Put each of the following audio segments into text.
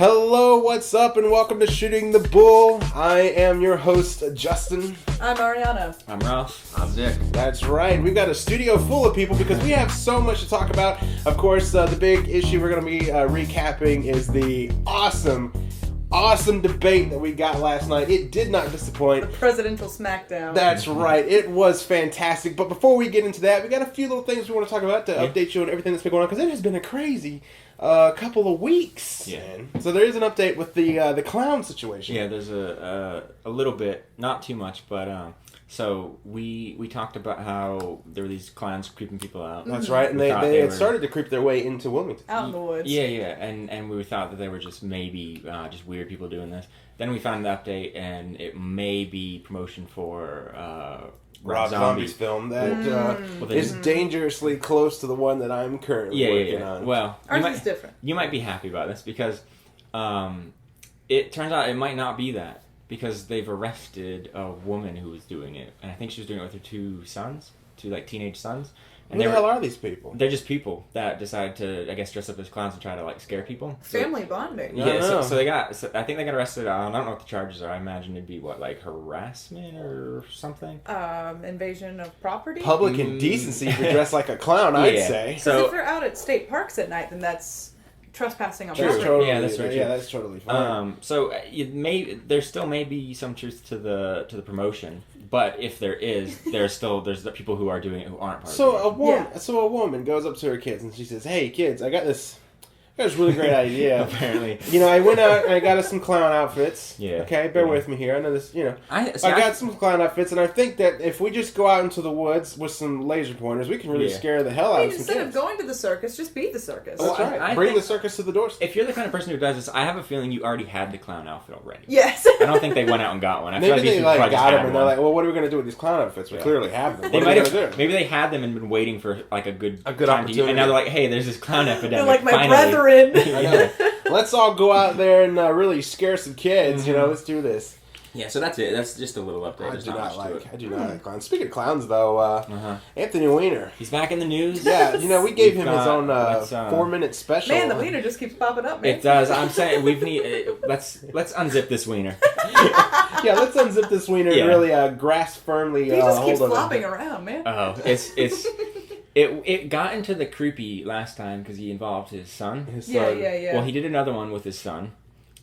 Hello, what's up, and welcome to Shooting the Bull. I am your host, Justin. I'm Ariana. I'm Ralph. I'm Nick. That's right. We've got a studio full of people because we have so much to talk about. Of course, the big issue we're going to be recapping is the awesome debate that we got last night. It did not disappoint. The presidential smackdown. That's right. It was fantastic. But before we get into that, we got a few little things we want to talk about to update you on everything that's been going on, because it has been a crazy couple of weeks. Yeah. So there is an update with the clown situation. Yeah, there's a little bit, not too much, but so we talked about how there were these clowns creeping people out. That's right, and they had started to creep their way into Wilmington. Out in the woods. Yeah, and we thought that they were just maybe just weird people doing this. Then we found the update, and it may be promotion for Rob Zombie's film that is dangerously close to the one that I'm currently working on. Well, ours is different. You might be happy about this because it turns out it might not be that, because they've arrested a woman who was doing it, and I think she was doing it with her two teenage sons. And Who the hell are these people? They're just people that decided to, I guess, dress up as clowns and try to scare people. Family bonding. Yeah, so they got. So I think they got arrested. I don't know what the charges are. I imagine it'd be harassment or something. Invasion of property. Public indecency to dress like a clown, I'd say. So if they're out at state parks at night, then that's trespassing on property. Totally, yeah, that's true. Yeah, that's totally fine. So there still may be some truth to the promotion, but if there's the people who are doing it who aren't part of it. So a woman goes up to her kids and she says, "Hey kids, I got this really great idea. Apparently, I went out and I got us some clown outfits. Yeah. Okay, bear with me here. I know this. I got some clown outfits, and I think that if we just go out into the woods with some laser pointers, we can really scare the hell out of some Instead kids. of going to the circus, just be the circus. That's right. I Bring think the circus to the doorstep. if you're the kind of person who does this, I have a feeling you already had the clown outfit already. Yes. I don't think they went out and got one. I feel Maybe these they people probably just got had them and they're one. like, "Well, what are we going to do with these clown outfits? We clearly have them. They What are might we going to do?" maybe they had them and been waiting for a good good time to use, opportunity. and now they're like, hey, there's this clown epidemic. They're like my finally. brethren. I know. Let's all go out there and really scare some kids. Let's do this. Yeah, so that's it. That's just a little update. I There's do not not much to like. it. I do not like clowns. Speaking of clowns, though, Anthony Weiner. He's back in the news. Yeah, we gave him his got- own let's, 4-minute special. Man, the wiener just keeps popping up, man. It does. I'm saying let's unzip this wiener. Yeah, let's unzip this wiener and really grasp firmly. He just hold keeps of it. flopping around, man. Oh, it got into the creepy last time because he involved his son. His son. Yeah. Well, he did another one with his son,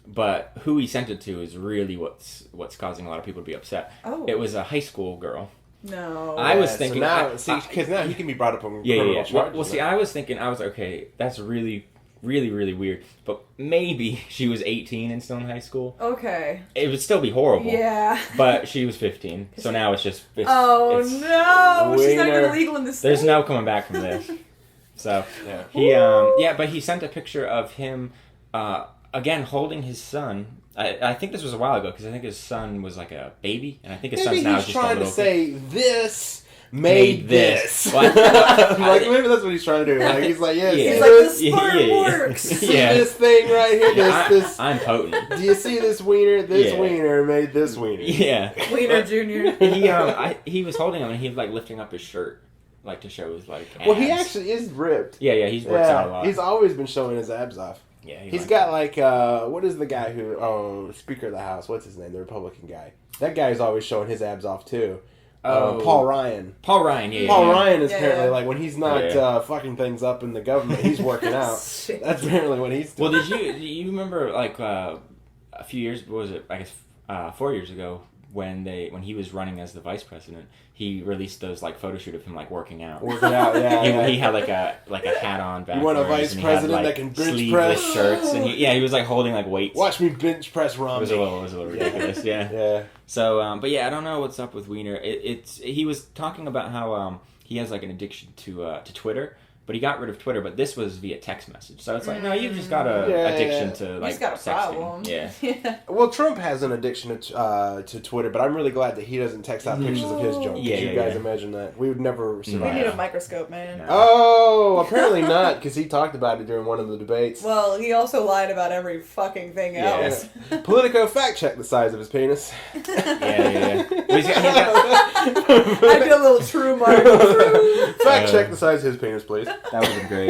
but who he sent it to is really what's causing a lot of people to be upset. Oh. It was a high school girl. No. I was thinking So now, because now he can be brought up on criminal charges. Well, see, I was okay, that's really, really, really weird. But maybe she was 18 and still in high school. Okay. It would still be horrible. Yeah. But she was 15, so now it's just. No! She's not Wiener. even legal in this state. There's no coming back from this. So but he sent a picture of him again holding his son. I think this was a while ago because I think his son was like a baby, and I think his son's now he's just a trying little to say this made this. Well, Like maybe that's what he's trying to do. Like he's like, yeah, He's see like, this, the sperm works. see this thing right here. This. I'm potent. Do you see this wiener? This Yeah. wiener made this wiener. Yeah, Wiener Junior. he was holding him and he was lifting up his shirt to show his abs. Well, he actually is ripped. Yeah, he's works out a lot. He's always been showing his abs off. Yeah, He's got what is the guy who Speaker of the House? What's his name? The Republican guy. That guy's always showing his abs off too. Paul Ryan. Paul Ryan, yeah. Paul Ryan is Yeah, apparently yeah. like when he's not fucking things up in the government, he's working out. Shit. That's apparently what he's doing. Well, do you remember a few years? What was it? I guess 4 years ago when he was running as the vice president, he released those photo shoot of him working out. Working out, yeah. He had a hat on back. You want a vice president that can bench sleeveless press? shirts, and he was holding weights. Watch me bench press It Romney. was a little ridiculous, yeah. Yeah. So, but I don't know what's up with Weiner. He was talking about how he has an addiction to Twitter. But he got rid of Twitter, but this was via text message. So it's no, you've just got an addiction to He's got a sexting. problem. Yeah. Well, Trump has an addiction to Twitter, but I'm really glad that he doesn't text out pictures of his junk. Yeah, you guys imagine that? We would never We survive. need a microscope, man. No. Oh, apparently not, because he talked about it during one of the debates. Well, he also lied about every fucking thing else. Politico fact check the size of his penis. Yeah. Well, he's got- I did a little true mark. Fact check the size of his penis, please. that would have been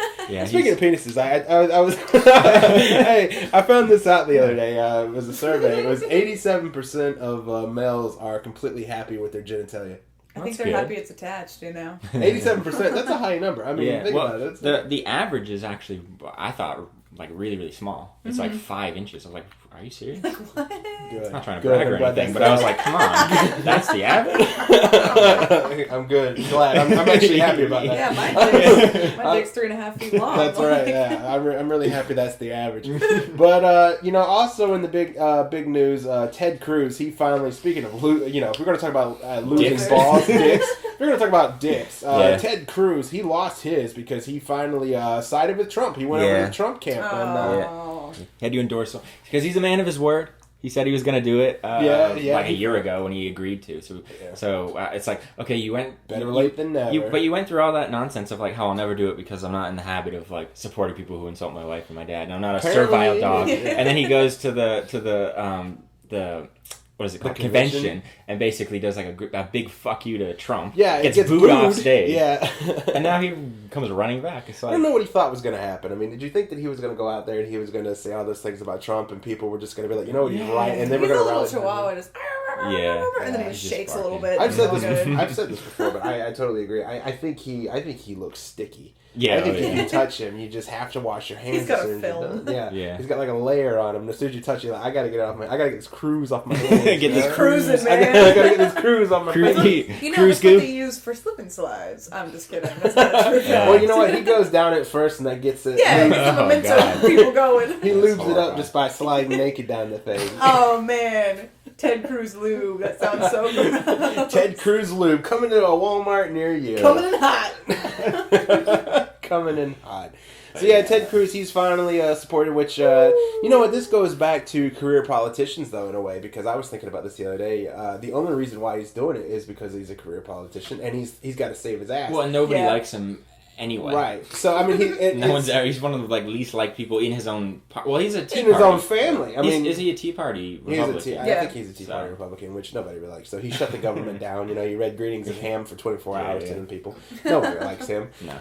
great. Yeah, Speaking of penises, I was hey, I found this out the other day. It was a survey. It was 87% of males are completely happy with their genitalia. I think That's they're good. happy it's attached, 87%. That's a high number. I mean, think about it. The average is actually, I thought, like really, really small. It's like 5 inches. I was like, are you serious? What? Good. I'm not trying to brag or anything, but I was like, come on, that's the average. I'm good. Glad. I'm actually happy about that. Yeah, my dick's 3.5 feet long. That's right. Yeah, I'm really happy that's the average. But also in the big news, Ted Cruz. He finally, speaking of, if we're going to talk about losing Dicks. balls, dicks. If we're going to talk about dicks. Yeah. Ted Cruz. He lost his because he finally sided with Trump. He went over to the Trump camp. Oh. Had to endorse him because he's a man of his word. He said he was going to do it like a year ago when he agreed to. So it's like, okay, you went... Better late than never. But you went through all that nonsense of like how I'll never do it because I'm not in the habit of like supporting people who insult my wife and my dad, and I'm not a servile dog. And then he goes to the what is it called? Convention, and basically does like a big fuck you to Trump. Yeah, gets booed off stage. Yeah. And now he comes running back. It's like, I don't know what he thought was going to happen. I mean, did you think that he was going to go out there and he was going to say all those things about Trump and people were just going to be like, you know, he's right, and they were He's a going to little rally? chihuahua, just and then he he's just just shakes a barking. little bit. I've said It's all this. good. I've said this before, but I totally agree. I think he looks sticky. Yeah, I think if you touch him, you just have to wash your hands. He's got as a soon as you're film. done. Yeah. He's got like a layer on him. As soon as you touch it, like, I gotta get this cruise off my hands. Get this cruising, I man. gotta get this cruise on my Cruise- face. You know, Cruise that's what goo? they use for slip and slides. I'm just kidding. That's not true. Yeah. Well, you know what? He goes down it first, and that gets it. Yeah, he, it's a Oh, memento God. of people going. he lubes it up horrifying. just by sliding naked down the thing. Oh man, Ted Cruz lube. That sounds so good. Ted Cruz lube coming to a Walmart near you. Coming in hot. Coming in hot. So yeah, Ted Cruz, he's finally supported, which, you know what, this goes back to career politicians, though, in a way, because I was thinking about this the other day. The only reason why he's doing it is because he's a career politician, and he's got to save his ass. well, nobody Yeah. likes him anyway. Right. So, I mean, He's one of the like least liked people in his own. Well, he's a Tea in his Party. own family. I mean, is he a Tea Party He's Republican? I Yeah. think he's a Tea Party Republican, which nobody really likes. So he shut the government down. You know, he read Greetings of Ham for 24 hours to them people. Nobody likes him. No.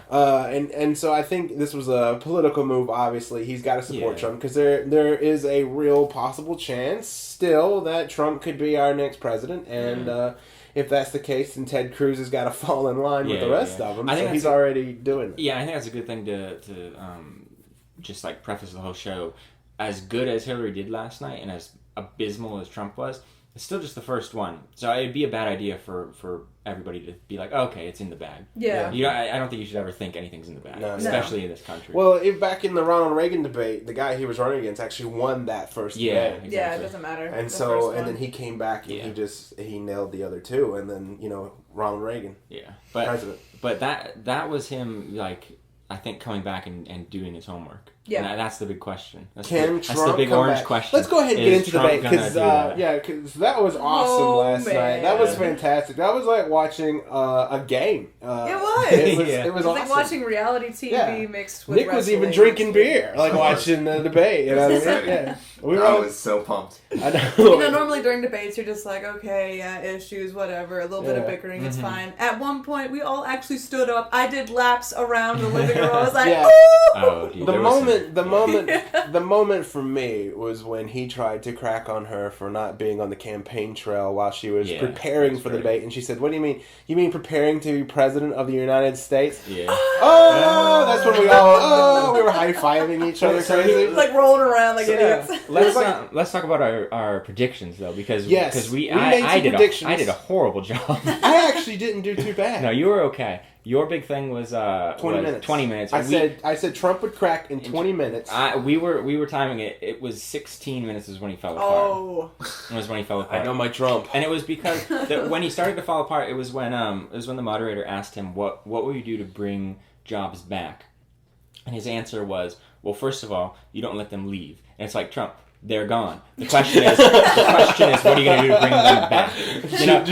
And so I think this was a political move. Obviously, he's got to support Yeah. Trump because there is a real possible chance still that Trump could be our next president. And if that's the case, then Ted Cruz has got to fall in line with the rest of them. I think So he's that's already doing it. Yeah, I think that's a good thing to just like preface the whole show. As good as Hillary did last night, and as abysmal as Trump was, it's still just the first one. So it'd be a bad idea for everybody to be like, okay, it's in the bag. Yeah. You know, I don't think you should ever think anything's in the bag, No. especially in this country. Well, back in the Ronald Reagan debate, the guy he was running against actually won that first yeah, debate. Yeah, exactly. it doesn't matter. And The so, first and one. then he came back and he nailed the other two, and then Ronald Reagan, Yeah, president. but that was him, like, I think coming back and doing his homework. Yeah. And that's the big question. That's Can that's Trump the big come orange back? question. Let's go ahead and get Is into the Trump debate gonna because do that? because that was awesome Oh, last man. night. That was fantastic. That was like watching a game. It was. It was, Yeah. it was It's awesome. like watching reality TV Yeah. mixed with Nick was even wrestling. drinking beer, like watching the debate. You know what I mean? Yeah, we were I all. was so pumped. I know. You know, normally during debates, you're just like, okay, yeah, issues, whatever, a little bit of Yeah. bickering, it's fine. At one point, we all actually stood up. I did laps around the living room. I was like, Yeah. ooh! Oh, dude, The there was the moment for me was when he tried to crack on her for not being on the campaign trail while she was Yeah, preparing that's for the great. debate, and she said, "What do you mean? You mean preparing to be president of the United States?" Yeah. Oh, that's when we were high fiving each other crazy. Like rolling around like idiots. Let's talk about our predictions though, because Yes, we we made I some did predictions. I did a horrible job. I actually didn't do too bad. No, you were okay. Your big thing was 20 minutes. 20 minutes. I said Trump would crack in 20 minutes. We were timing it. It was 16 minutes is when he fell apart. Oh. It was when he fell apart. I know my Trump. And it was because when he started to fall apart, it was when the moderator asked him what will you do to bring jobs back, and his answer was, well, first of all, you don't let them leave. And it's like, Trump, they're gone. The question is, what are you going to do to bring them back? You know,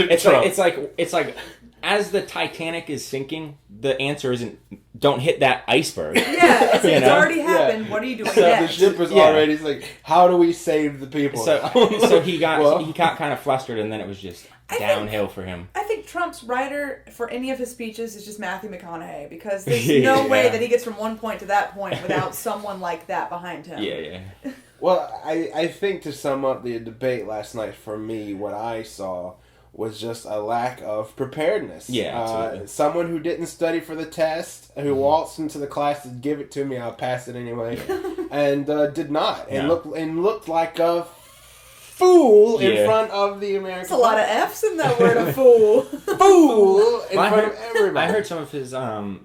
it's like. As the Titanic is sinking, the answer isn't don't hit that iceberg. Yeah, it's, You it's know? already happened. What are you doing So the next? ship was Yeah. already it's like, how do we save the people? So he got kind of flustered, and then it was just downhill for him. I think Trump's writer for any of his speeches is just Matthew McConaughey, because there's no way that he gets from one point to that point without someone like that behind him. Yeah. Well, I think to sum up the debate last night, for me, what I saw was just a lack of preparedness. Yeah, absolutely. Someone who didn't study for the test, who waltzed into the class to give it to me, I'll pass it anyway, and did not, and looked like a fool in front of the American. There's a lot of F's in that word, a fool. Fool in front of everybody. I heard some of his some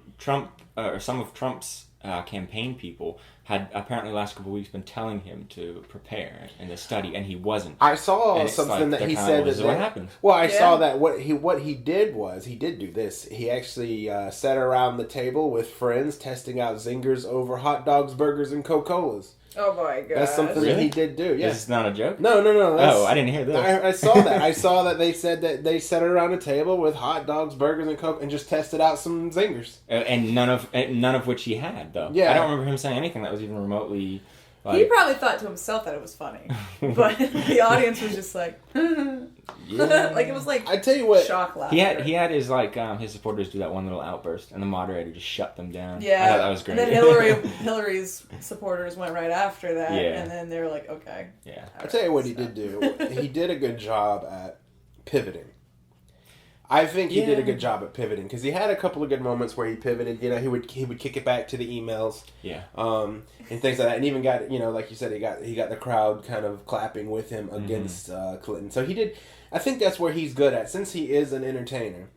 of Trump's campaign people had apparently the last couple of weeks been telling him to prepare and to study, and he wasn't. I saw something that he said that what happened. Well, I saw that what he did was he did do this. He actually sat around the table with friends testing out zingers over hot dogs, burgers, and Coca-Colas. Oh my god! That's something that he did do. Yeah, This is not a joke. No. Oh, I didn't hear this. I saw that. I saw that they said that they sat around a table with hot dogs, burgers, and Coke, and just tested out some zingers. And none of which he had though. Yeah. I don't remember him saying anything that was even remotely. He probably thought to himself that it was funny, but the audience was just like, like it was like I tell you what, shock laughter. He had his his supporters do that one little outburst, and the moderator just shut them down. Yeah, I thought that was great. And then Hillary's supporters went right after that, Yeah. and then they were like, okay. Yeah. I tell you what he did do. He did a good job at pivoting. I think he did a good job at pivoting because he had a couple of good moments where he pivoted. You know, he would kick it back to the emails, and things like that, and even got like you said, he got the crowd kind of clapping with him against Clinton. So he did. I think that's where he's good at, since he is an entertainer.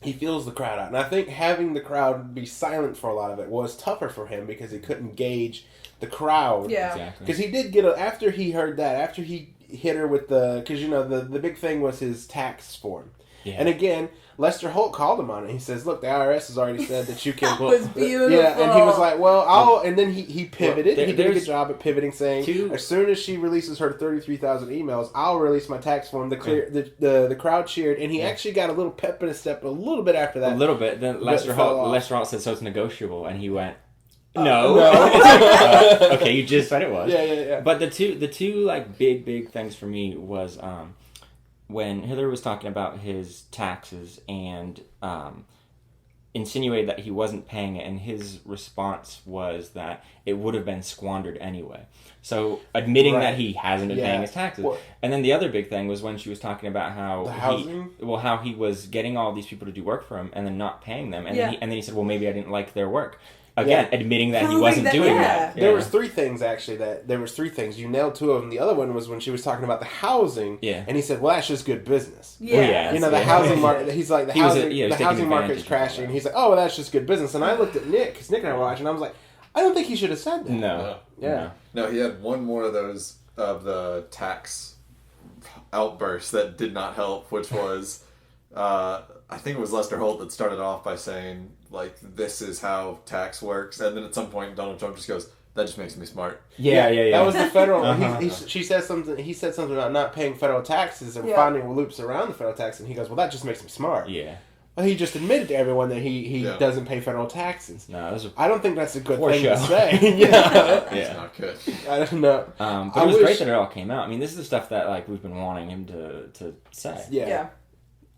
He feels the crowd out, and I think having the crowd be silent for a lot of it was tougher for him because he couldn't gauge the crowd. Yeah, exactly. Because he did get after he heard that, after he hit her with because the big thing was his tax form. Yeah. And again, Lester Holt called him on it. He says, "Look, the IRS has already said that you can." That was beautiful. Yeah, and he was like, "Well, and then he pivoted. He did a good job at pivoting, saying, "As soon as she releases her 33,000 emails, I'll release my tax form." The crowd cheered, and he actually got a little pep in his step a little bit after that. A little bit. Then Lester Holt said, "So it's negotiable," and he went, "No." Okay, you just said it was. Yeah. But the two like big things for me was when Hillary was talking about his taxes and insinuated that he wasn't paying it, and his response was that it would have been squandered anyway. So admitting that he hasn't been paying his taxes. Well, and then the other big thing was when she was talking about how how he was getting all these people to do work for him and then not paying them, and then he said, "Well, maybe I didn't like their work." Again, admitting that he wasn't doing that. There was three things, actually, You nailed two of them. The other one was when she was talking about the housing. Yeah. And he said, well, that's just good business. Yeah. The housing market, he's like, the housing market's crashing. And he's like, oh, well, that's just good business. And I looked at Nick, because Nick and I were watching, and I was like, I don't think he should have said that. No. Yeah. No, he had one more of those, of the tax outbursts that did not help, which was, I think it was Lester Holt that started off by saying, like, this is how tax works, and then at some point Donald Trump just goes, that just makes me smart. Yeah. That was the federal. He said something. He said something about not paying federal taxes and finding loops around the federal tax, and he goes, well, that just makes him smart. Yeah. Well, he just admitted to everyone that he doesn't pay federal taxes. No, I don't think that's a good thing show. to say. It's not good. I don't know. But it was great that it all came out. I mean, this is the stuff that like we've been wanting him to say. Yeah.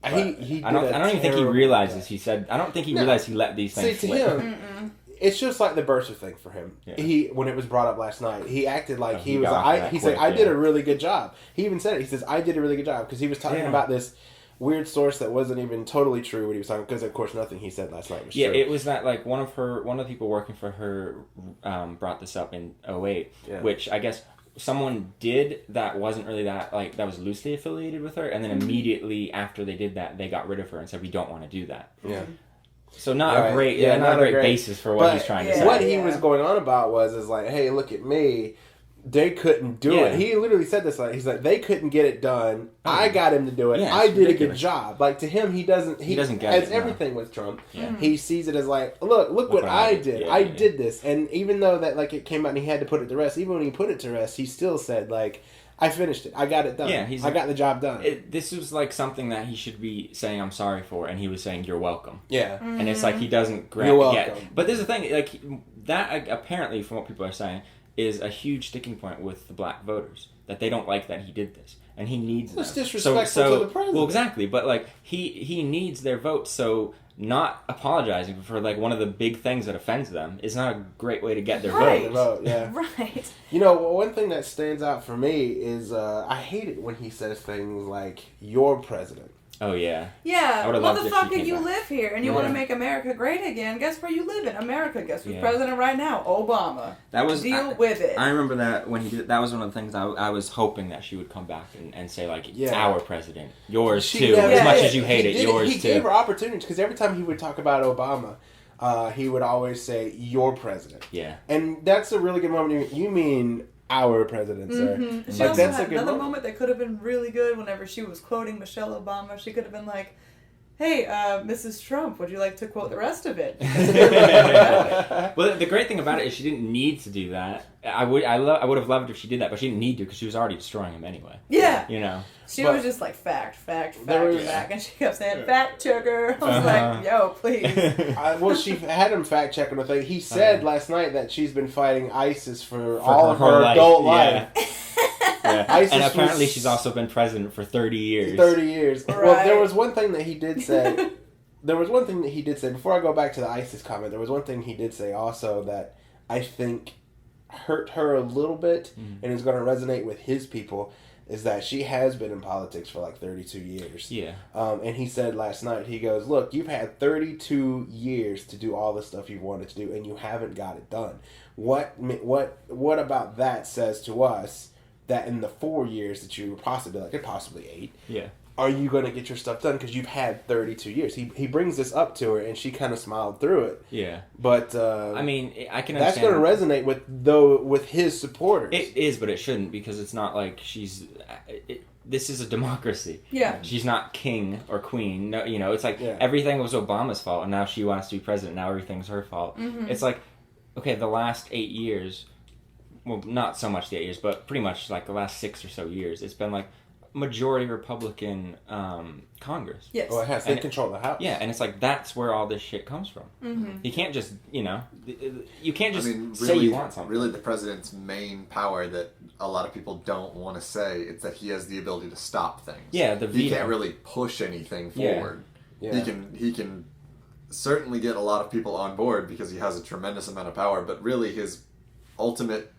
He I don't even think he realizes he said. I don't think he realized he let these things slip. Him, it's just like the Bursar thing for him. Yeah. When it was brought up last night, he acted like he was. He said, "I did a really good job." He even said it. He says, "I did a really good job," because he was talking about this weird source that wasn't even totally true what he was talking. Because of course, nothing he said last night was true. Yeah, it was that like one of the people working for her brought this up in 2008, which I guess. Someone did that wasn't really that was loosely affiliated with her, and then immediately after they did that, they got rid of her and said we don't want to do that. Yeah. So not a great basis for what he's trying to say. What he was going on about was like, hey, look at me. They couldn't do it. He literally said this. He's like, they couldn't get it done. I got him to do it. Yeah, I did a good job. Like to him, he doesn't get as everything with Trump. Yeah. He sees it as like, look what I did. Yeah, I did this. And even though that like it came out and he had to put it to rest, even when he put it to rest, he still said like, I finished it. I got it done. Yeah, I got the job done. This was like something that he should be saying I'm sorry for, and he was saying you're welcome. Yeah. And it's like he doesn't you're welcome. But there's the thing, like that apparently from what people are saying, is a huge sticking point with the black voters, that they don't like that he did this, and he needs them. It's disrespectful to the president. Well, exactly, but like he needs their vote, so not apologizing for like one of the big things that offends them is not a great way to get their Right. vote. Yeah. Right. You know, one thing that stands out for me is I hate it when he says things like "your president." Oh yeah. Yeah, I would've loved if she motherfucker, came you back. live here and you Yeah. want to make America great again. Guess where you live in America? Guess who's Yeah. president right now? Obama. That was Deal with it. I remember that when he did it, that was one of the things I was hoping that she would come back and say like, Yeah. our president, yours She too. never As much did. as you hate He it, did yours He too. gave her opportunities because every time he would talk about Obama, he would always say "your president," Yeah. and that's a really good moment. You mean our president, sir? Mhm. She Like, also that's a had good another moment. moment that could have been really good whenever she was quoting Michelle Obama. She could have been like, "Hey, Mrs. Trump, would you like to quote the rest of it?" Well, the great thing about it is she didn't need to do that. I would have loved if she did that, but she didn't need to because she was already destroying him anyway. Yeah. You know. She But- was just like, fact, There was- and she kept saying, fact checker. I was like, yo, please. Well, she had him fact checking the thing. He said last night that she's been fighting ISIS for For all of her life, adult yeah. life. Yeah. ISIS And apparently was- she's also been president for 30 years. 30 years. Well, there Right. was one thing that he did say. There was one thing that he did say, before I go back to the ISIS comment, there was one thing he did say also that I think hurt her a little bit and is going to resonate with his people, is that she has been in politics for like 32 years. Yeah. And he said last night, he goes, look, you've had 32 years to do all the stuff you wanted to do, and you haven't got it done. What about that says to us that in the 4 years that you were possibly 8, Yeah. are you going to get your stuff done? Because you've had 32 years. He brings this up to her, and she kind of smiled through it. Yeah. But I mean, I can that's understand. going to resonate with his supporters. It is, but it shouldn't, because it's not like this is a democracy. Yeah. She's not king or queen. No, you know, it's like Yeah. everything was Obama's fault, and now she wants to be president. Now everything's her fault. Mm-hmm. It's like, okay, the last 8 years, well, not so much the 8 years, but pretty much like the last 6 or so years, it's been like majority Republican Congress. Yes. Oh, it has. They And- control the house. Yeah, and it's like that's where all this shit comes from. Mm-hmm. You can't just, you can't just I mean, say really, you want something. really, the president's main power that a lot of people don't want to say is that he has the ability to stop things. Yeah, the he veto. can't really push anything Yeah. forward. Yeah. He can certainly get a lot of people on board because he has a tremendous amount of power. But really, his ultimate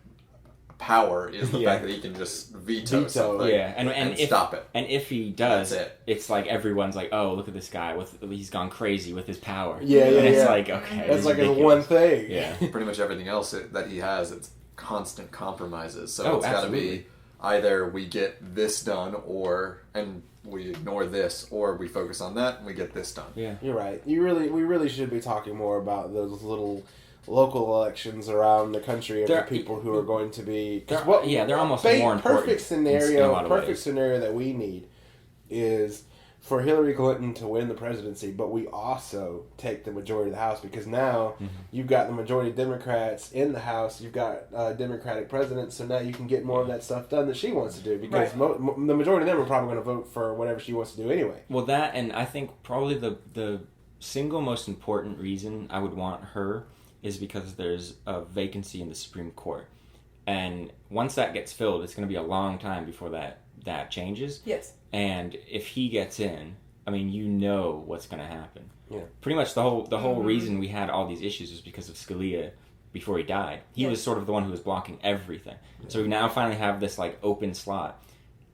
power is the Yeah. fact that he can just veto, Veto, something Yeah, and if stop it. And if he does, That's it. it's like everyone's like, "Oh, look at this guy! He's gone crazy with his power." Yeah, yeah, and it's yeah. like, okay, That's this is like the ridiculous. one thing. Yeah, Pretty much everything else that he has, it's constant compromises. So Oh, it's got to absolutely. be either we get this done, and we ignore this, or we focus on that and we get this done. yeah. You're right. We really should be talking more about those little local elections around the country of They're- the people who are going to be. 'Cause They're almost ba- more important. Perfect in a lot scenario. of Perfect ways. scenario that we need is for Hillary Clinton to win the presidency, but we also take the majority of the House, because now you've got the majority of Democrats in the House. You've got a Democratic president, so now you can get more of that stuff done that she wants to do, because Right. the majority of them are probably going to vote for whatever she wants to do anyway. Well, that, and I think probably the single most important reason I would want her is because there's a vacancy in the Supreme Court, and once that gets filled, it's going to be a long time before that changes. Yes. And if he gets in, I mean, you know what's going to happen. Yeah. Pretty much the whole reason we had all these issues was because of Scalia before he died. He Yes. was sort of the one who was blocking everything. So we now finally have this like open slot,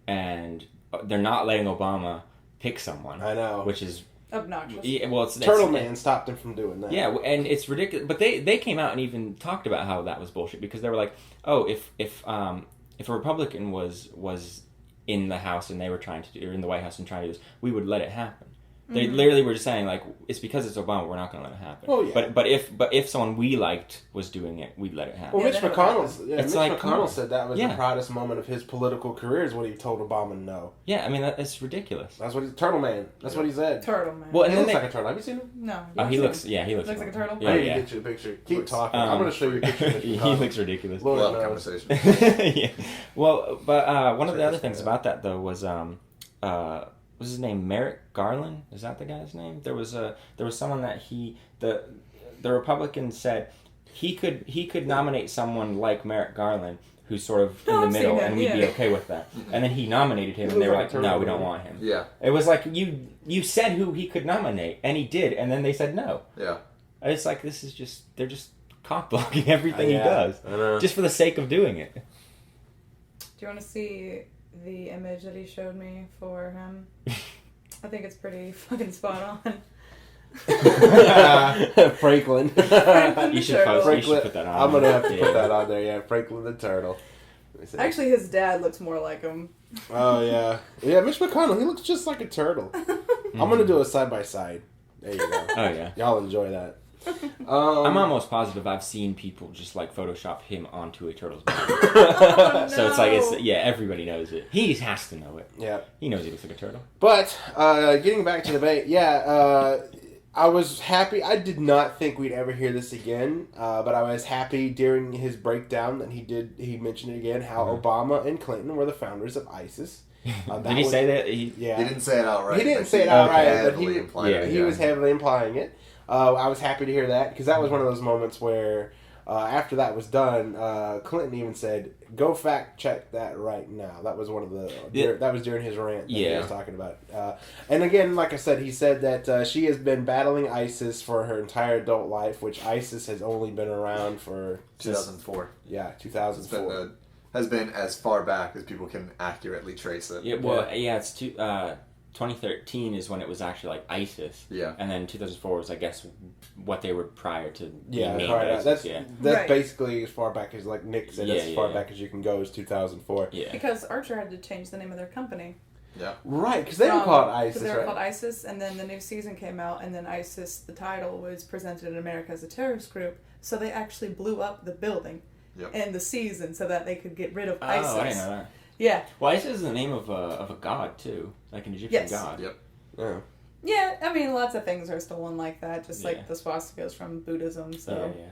and they're not letting Obama pick someone. I know. Which is Obnoxious. yeah, well, it's Turtle Man stopped him from doing that. Yeah, and it's ridiculous. But they came out and even talked about how that was bullshit, because they were like, oh, if a Republican was in the House and they were trying to do, or in the White House and trying to do this, we would let it happen. They literally were just saying like, it's because it's Obama, we're not going to let it happen. Oh, yeah. But if someone we liked was doing it, we'd let it happen. Well, Yeah, Mitch that McConnell, would It's like, come on. said that was Yeah. the proudest moment of his political career is when he told Obama no. Yeah, I mean that's ridiculous. That's what Turtle Man. That's what he said. Turtle man. Well, He and then looks they, like a turtle. Have you seen him? No. oh, he you looks haven't yeah he looks Looks like a turtle? Yeah, I need yeah. to get you a picture. Keep Looks- talking. I'm going to show you a picture of Mitch he McConnell. looks ridiculous. Lord We'll have a knows. conversation. Yeah. Well, but one of the Check other this things guy about that though was was his name Merrick Garland? Is that the guy's name? There was someone that the Republicans said he could nominate someone like Merrick Garland, who's sort of in Oh, the I've seen middle, him, and we'd yeah. be okay with that. And then he nominated him, He and they were looks like, like a "No, we turtle. don't want him." Yeah. It was like you said who he could nominate, and he did, and then they said no. Yeah. It's like they're just cock blocking everything he Yeah, does, I know. just for the sake of doing it. Do you want to see the image that he showed me for him? I think it's pretty fucking spot on. Franklin. You should post. You should put that on. I'm gonna have to Yeah. put that on there. Yeah, Franklin the turtle. Let me see. Actually, his dad looks more like him. Oh yeah, yeah. Mitch McConnell. He looks just like a turtle. I'm gonna do a side by side. There you go. Oh yeah. Y'all enjoy that. I'm almost positive I've seen people just like Photoshop him onto a turtle's body. Oh, So it's like everybody knows it. He just has to know it. Yeah. He knows he looks like a turtle. But getting back to the debate, I was happy. I did not think we'd ever hear this again, but I was happy during his breakdown that he mentioned it again, how Obama and Clinton were the founders of ISIS. Did he say that? Yeah. He didn't say it outright. He didn't but say it outright, but heavily he- implied yeah, it. He was heavily implying it. I was happy to hear that because that was one of those moments where after that was done, Clinton even said, "Go fact check that right now." That was one of the that was during his rant that he Yeah. was talking about. And again, like I said, he said that she has been battling ISIS for her entire adult life, which ISIS has only been around for 2004. Yeah, It's 2004. been has been as far back as people can accurately trace it. Yeah. Well, yeah. It's 2013 is when it was actually like ISIS. Yeah. And then 2004 was, I guess, what they were prior to Yeah, being named probably ISIS. that's Yeah. Right. basically as far back as like Nick said. That's Yeah, as far yeah. back as you can go is 2004. Yeah. Because Archer had to change the name of their company. Yeah. Right, because they were called ISIS, They were right? called ISIS, and then the new season came out, and then ISIS, the title, was presented in America as a terrorist group. So they actually blew up the building Yep. in the season so that they could get rid of Oh, ISIS. I didn't know that. Yeah. Well, ISIS is the name of a god too, like an Egyptian Yes. god. Yep. Yeah. Yeah, I mean, lots of things are stolen like that, just Yeah. like the swastikas from Buddhism, so Yeah.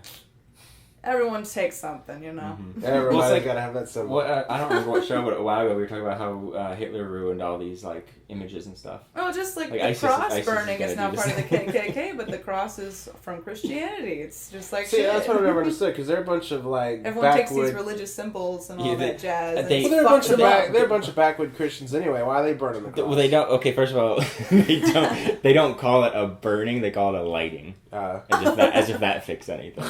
everyone takes something, you know? Mhm. Everybody's Well, it's like- gotta have that symbol. Well, I don't remember what show, but a while ago we were talking about how Hitler ruined all these like images and stuff. Oh, just like the ISIS cross is burning gonna is do now the part of the same. KKK, but the cross is from Christianity. It's just like See, shit. that's what I never understood because they're a bunch of like Everyone takes backwood. these religious symbols and all Yeah, that jazz. and they- it's Well, they're a bunch of fucked up. they're a bunch of backwood Christians anyway. Why are they burning the cross? Well, they don't. Okay, first of all, they don't call it a burning; they call it a lighting, as if that fixed anything.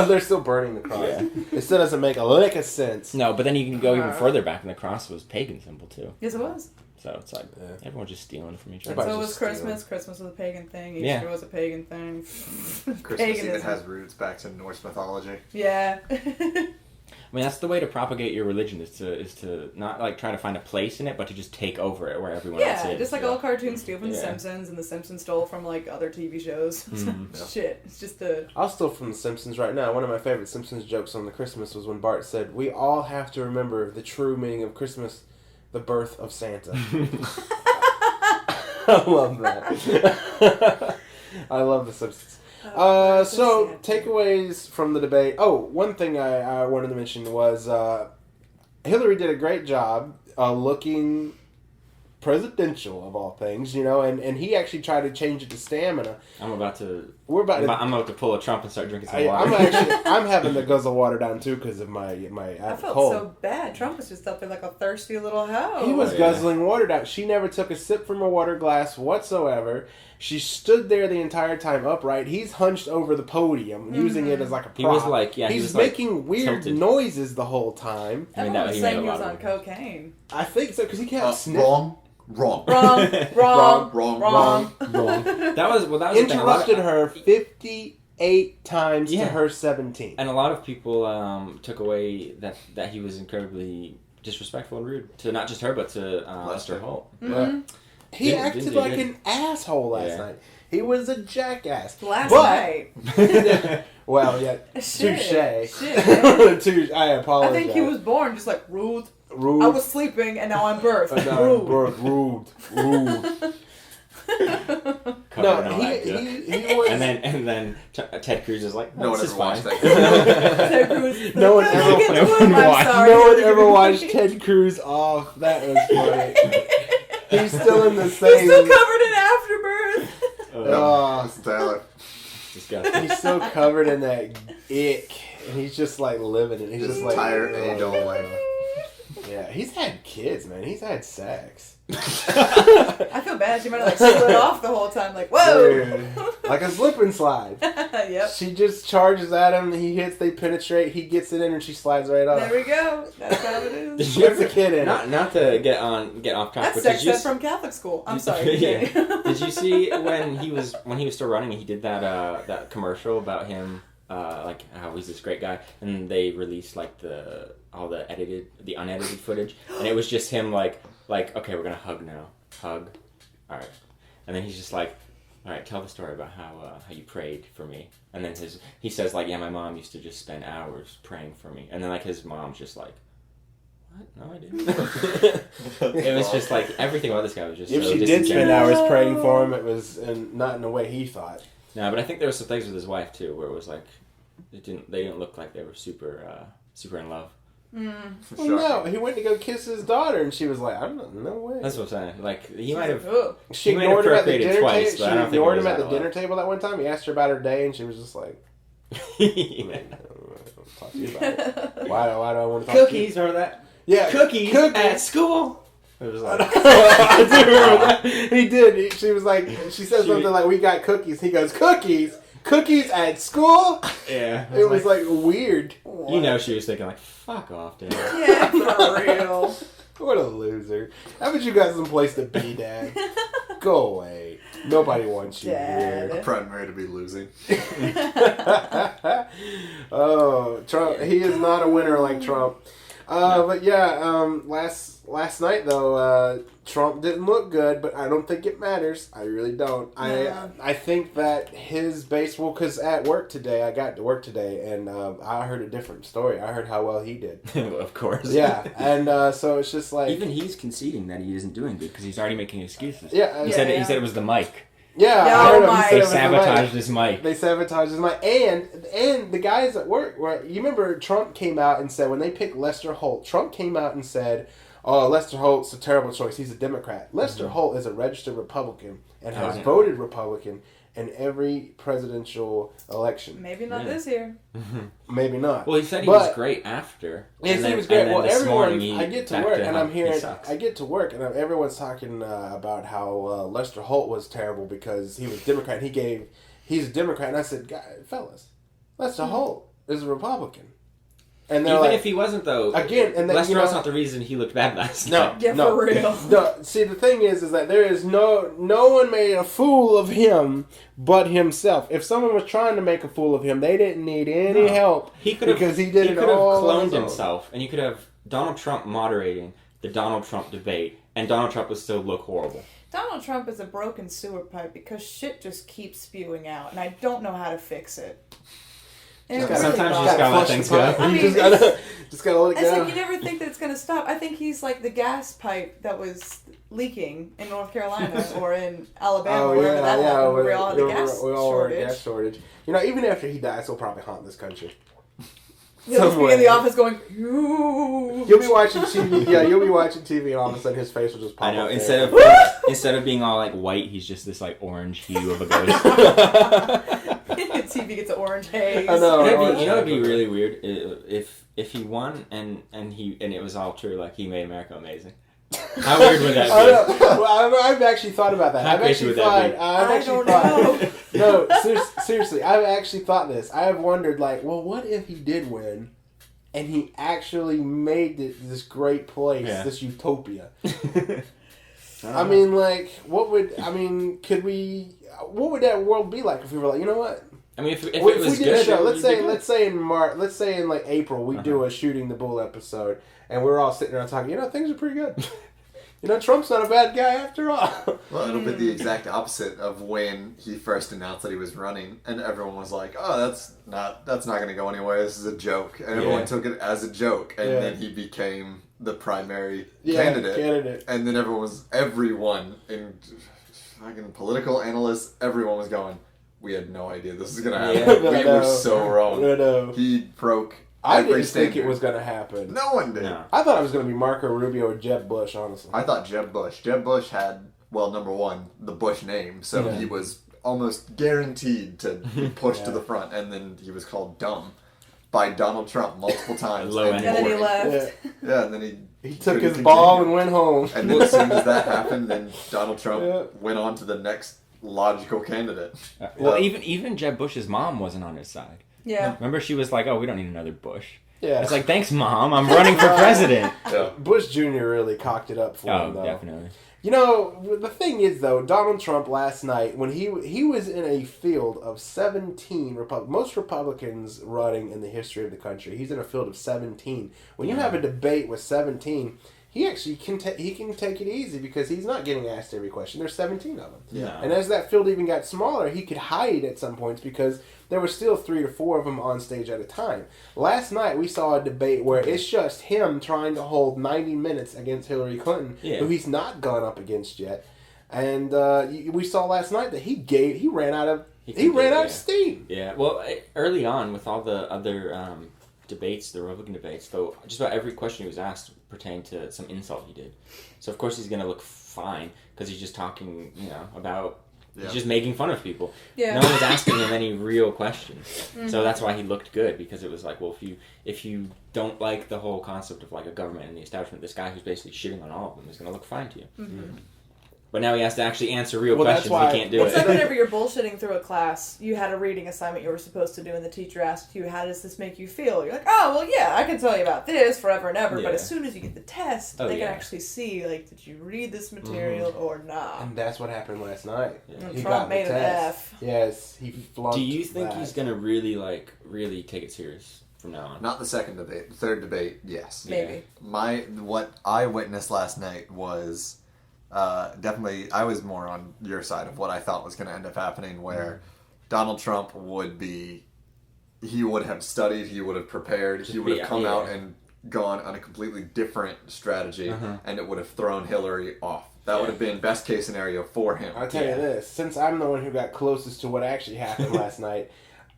they're still burning the cross. Yeah. It still doesn't make a lick of sense. No, but then you can go even further back, and the cross was pagan symbol too. Yes, it was. So it's like Yeah. everyone's just stealing from each And other. Everybody's so was just stealing. Christmas. Christmas was a pagan thing. Easter Yeah. was a pagan thing. Christmas even Paganism. has roots back to Norse mythology. Yeah. I mean, that's the way to propagate your religion is to not like try to find a place in it, but to just take over it where everyone else Yeah, is. just like all cartoons steal from The Yeah. Simpsons, and The Simpsons stole from like other TV shows. Mhm. Yeah. Shit, it's just a. I'll steal from The Simpsons right now. One of my favorite Simpsons jokes on the Christmas was when Bart said, "We all have to remember the true meaning of Christmas, the birth of Santa." I love that. I love The Simpsons. So, takeaways from the debate. Oh, one thing I wanted to mention was Hillary did a great job looking presidential, of all things, you know, and he actually tried to change it to stamina. I'm about to I'm about to pull a Trump and start drinking some I'm water. I'm having to guzzle water down too because of my I felt cold. so bad. Trump was just up there like a thirsty little hoe. He was yeah. guzzling water down. She never took a sip from a water glass whatsoever. She stood there the entire time upright. He's hunched over the podium, using it as like a prop. He was like, yeah, he he's was, like, making weird tilted. noises the whole time. I mean, Everyone was he made saying a he lot was of on money. cocaine. I think so because he kept sniffing. Wrong. Wrong, Wrong. Wrong. That was the thing. Interrupted her 58 times Yeah. to her 17. And a lot of people took away that he was incredibly disrespectful and rude to not just her but to Lester Holt. Mm-hmm. He Didn't- acted didn't do like good. an asshole last Yeah. night. He was a jackass. Last But- night. Well, yeah, Shit. touche. Shit. Touche. I I apologize. think he was born just like rude. rude. I was sleeping and now I'm birthed. Rude. Covered No, and all that good. he was. And then Ted Cruz is like, No one this ever is watched fine. that. Ted Cruz. No one Let ever- me get no to one him, I'm watched- sorry. no one ever watched Ted Cruz off. That was funny. He's still in the He's same. still covered in afterbirth. Oh, Oh, Listen, Tyler. disgusting. he's still covered in that ick. And he's just like living it. He's just like tired and you don't like him. Yeah, he's had kids, man. He's had sex. I feel bad. She might have like slid off the whole time. Like, whoa! Dude, like a slip and slide. Yep. She just charges at him. He hits. They penetrate. He gets it in, and she slides right off. There we go. That's how it is. Did She gets the kid in. Not to get off topic. That's but sex did you ed from Catholic school. I'm sorry. Yeah. Did you see when he was still running? He did that commercial about him, like how he's this great guy, and they released like the unedited footage, and it was just him like okay, we're gonna hug now, hug, all right, and then he's just like, all right, tell the story about how you prayed for me, and then he says like, yeah, my mom used to just spend hours praying for me, and then like his mom's just like, what? No, I didn't. It was just like everything about this guy was just. If so she did spend disingenuous. hours praying for him, it was not in the way he thought. No, but I think there were some things with his wife too, where it was like, they didn't look like they were super in love. Well, no, he went to go kiss his daughter, and she was like, "I'm not, no way." That's what I'm saying. Like he might have. Ugh. She He might ignored have him at the procreated dinner twice, table. but I She don't think ignored it him was at the that dinner long. table that one time. He asked her about her day, and she was just like, Yeah. "Man, I don't want to talk to you about it. Why do I want to talk to you?" Cookies, remember that? Yeah, Cookies at school. It was like, I do remember that. He did. She was like, she said something like, "We got cookies." He goes, "Cookies? Cookies at school?" yeah. It was like weird. you know, she was thinking like, fuck off, Dad. Yeah, for real. What a loser. How about you got some place to be, Dad? Go away. Nobody wants you Dad. here. Primary to be losing. Oh, Trump. He is not a winner like Trump. But yeah, last night though, Trump didn't look good, but I don't think it matters. I really don't. No. I think that his base, well, because at work today, I got to work today, and I heard a different story. I heard how well he did. Of course. Yeah, and so it's just like, Even he's conceding that he isn't doing good because he's already making excuses. yeah, He Yeah. said it was the mic. yeah. No, I heard him Mike. say They it was the mic. sabotaged his mic. They sabotaged his mind. And the guys at work, right? You remember Trump came out and said, when they picked Lester Holt, Trump came out and said, "Oh, Lester Holt's a terrible choice. He's a Democrat." Lester Holt is a registered Republican and Oh, has yeah. voted Republican in every presidential election. Maybe not Yeah. this year. Maybe not. Well, he said he But- was great after. Yes, And he then- was great. and then Well, this everyone, morning he I get to back work to and how I'm hearing, he sucks. I get to work and everyone's talking about how Lester Holt was terrible because he was Democrat. He's a Democrat, and I said, fellas, Lester Holt is a Republican. And they're Even like, if he wasn't, though, again, and then, Lester you know, Holt's not the reason he looked bad last no, night. Yeah, no, for real. No, see, the thing is that there is no one made a fool of him but himself. If someone was trying to make a fool of him, they didn't need any No. help He could have because he did it all on cloned his own. himself, and you could have Donald Trump moderating the Donald Trump debate, and Donald Trump would still look horrible. Donald Trump is a broken sewer pipe because shit just keeps spewing out, and I don't know how to fix it. And it Gotta- really Sometimes you bothers just gotta let flush things the pipe. go. I You mean, just gotta let it It's go. like you never think that it's going to stop. I think he's like the gas pipe that was leaking in North Carolina or in Alabama, wherever that happened, where we all had the gas we all had a shortage. gas shortage. You know, even after he dies, he'll probably haunt this country. He'll just be in the somewhere. office going, "Ooh." You'll be watching TV. Yeah, you'll be watching TV, and all of a sudden his face will just pop I know. up Instead there. of being all like white, he's just this like orange hue of a ghost. TV gets an orange haze. I know. You know, it'd be really weird if he won and it was all true. Like he made America amazing. How weird would that I be? know. Well, I've actually thought about that. How I've crazy actually would that thought. be? I've I actually don't thought. know. No, seriously, I've actually thought this. I have wondered, like, well, what if he did win, and he actually made this great place, Yeah. this utopia? I mean, like, what would that world be like if we were like, you know what? I mean, if it If was we did good, a show, it would let's be say good. let's say in like April, we do a Shooting the Bull episode, and we're all sitting there talking. You know, things are pretty good. You know, Trump's not a bad guy after all. Well, it'll be the exact opposite of when he first announced that he was running, and everyone was like, "Oh, that's not going to go anywhere. This is a joke," and everyone Yeah. took it as a joke, and Yeah. then he became the primary Yeah, candidate, and then everyone in fucking political analysts, everyone was going, "We had no idea this was going to happen. Yeah. We were so wrong." No. He broke I every didn't think standard. it was going to happen. No one did. No. I thought it was going to be Marco Rubio or Jeb Bush, honestly. I thought Jeb Bush. Jeb Bush had, well, number one, the Bush name, so Yeah. he was almost guaranteed to be pushed to the front, and then he was called dumb by Donald Trump multiple times. Low And then he left. Yeah, and then He took couldn't his ball and continue. went home. And then as soon as that happened, then Donald Trump Yeah. went on to the next logical candidate. Well, Yeah. even Jeb Bush's mom wasn't on his side. Yeah. Remember, she was like, "Oh, we don't need another Bush." Yeah. It's like, thanks, Mom. I'm running for president. Yeah. Bush Jr. really cocked it up for him, Oh, though. definitely. You know, the thing is, though, Donald Trump last night, when he was in a field of 17 most Republicans running in the history of the country. He's in a field of 17. When you have a debate with 17, he actually can he can take it easy because he's not getting asked every question. There's 17 of them. Yeah. And as that field even got smaller, he could hide at some points because there were still 3 to 4 of them on stage at a time. Last night, we saw a debate where it's just him trying to hold 90 minutes against Hillary Clinton, Yeah. who he's not gone up against yet. And we saw last night that he ran out of steam. Yeah. Well, early on with all the other debates, the Republican debates, though, just about every question he was asked pertained to some insult he did. So of course he's going to look fine because he's just talking, about. He's just making fun of people. Yeah. No one was asking him any real questions. So that's why he looked good, because it was like, well, if you don't like the whole concept of like a government and the establishment, this guy who's basically shitting on all of them is going to look fine to you. Mm-hmm. But now he has to actually answer real Well, that's questions. why- He can't do It's like it. whenever you're bullshitting through a class, you had a reading assignment you were supposed to do, and the teacher asked you, "How does this make you feel?" You're like, "Oh, well, yeah, I can tell you about this forever and ever." But Yeah. as soon as you get the test, Oh, they can yeah. actually see, like, did you read this material or not? And that's what happened last night. Yeah. He Trump got the made an test. F. Yes, he flunked Do you think that. he's going to really take it serious from now on? Not the second debate. The third debate, yes. Maybe. What I witnessed last night was definitely, I was more on your side of what I thought was going to end up happening, where Donald Trump he would have studied, he would have prepared, he would have come out and gone on a completely different strategy, and it would have thrown Hillary off. That would have been best case scenario for him. I'll tell you this, since I'm the one who got closest to what actually happened last night,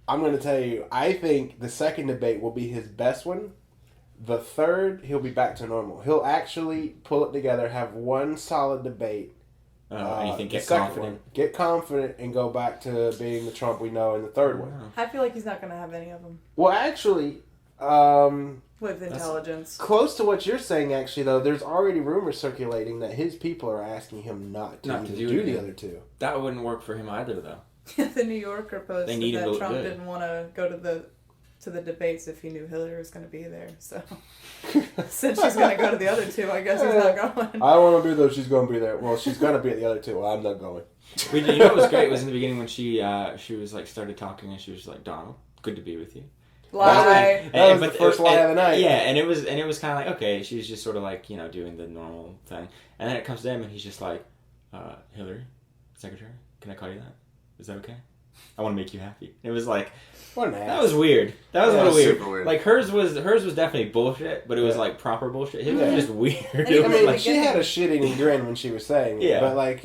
I'm going to tell you, I think the second debate will be his best one. The third, he'll be back to normal. He'll actually pull it together, have one solid debate. And you think the get second confident? one, get confident and go back to being the Trump we know in the third one. I feel like he's not going to have any of them Well, actually, with intelligence. close to what you're saying, actually, though, there's already rumors circulating that his people are asking him not to do do it, the yeah. other two. That wouldn't work for him either, though. The New Yorker They posted need him to that look Trump good. didn't want to go to the debates if he knew Hillary was going to be there. So since she's going to go to the other two, I guess he's not going. I don't want to be there. She's going to be there. Well, she's going to be at the other two. Well, I'm not going. You know what was great was in the beginning when she was like started talking and she was like, "Donald, good to be with you." Lie. That was the first lie of the night. Yeah, and it was kind of like, okay, she was just sort of like, doing the normal thing, and then it comes to him and he's just like, Hillary, secretary, can I call you that? Is that okay? I want to make you happy. It was like, What an ass. that was weird. That was Yeah, a little weird. super weird. Like hers was definitely bullshit, but it was like proper bullshit. His Yeah. was just weird. And It even I was mean, like, she had a shit-eating grin when she was saying it. Yeah. But, like,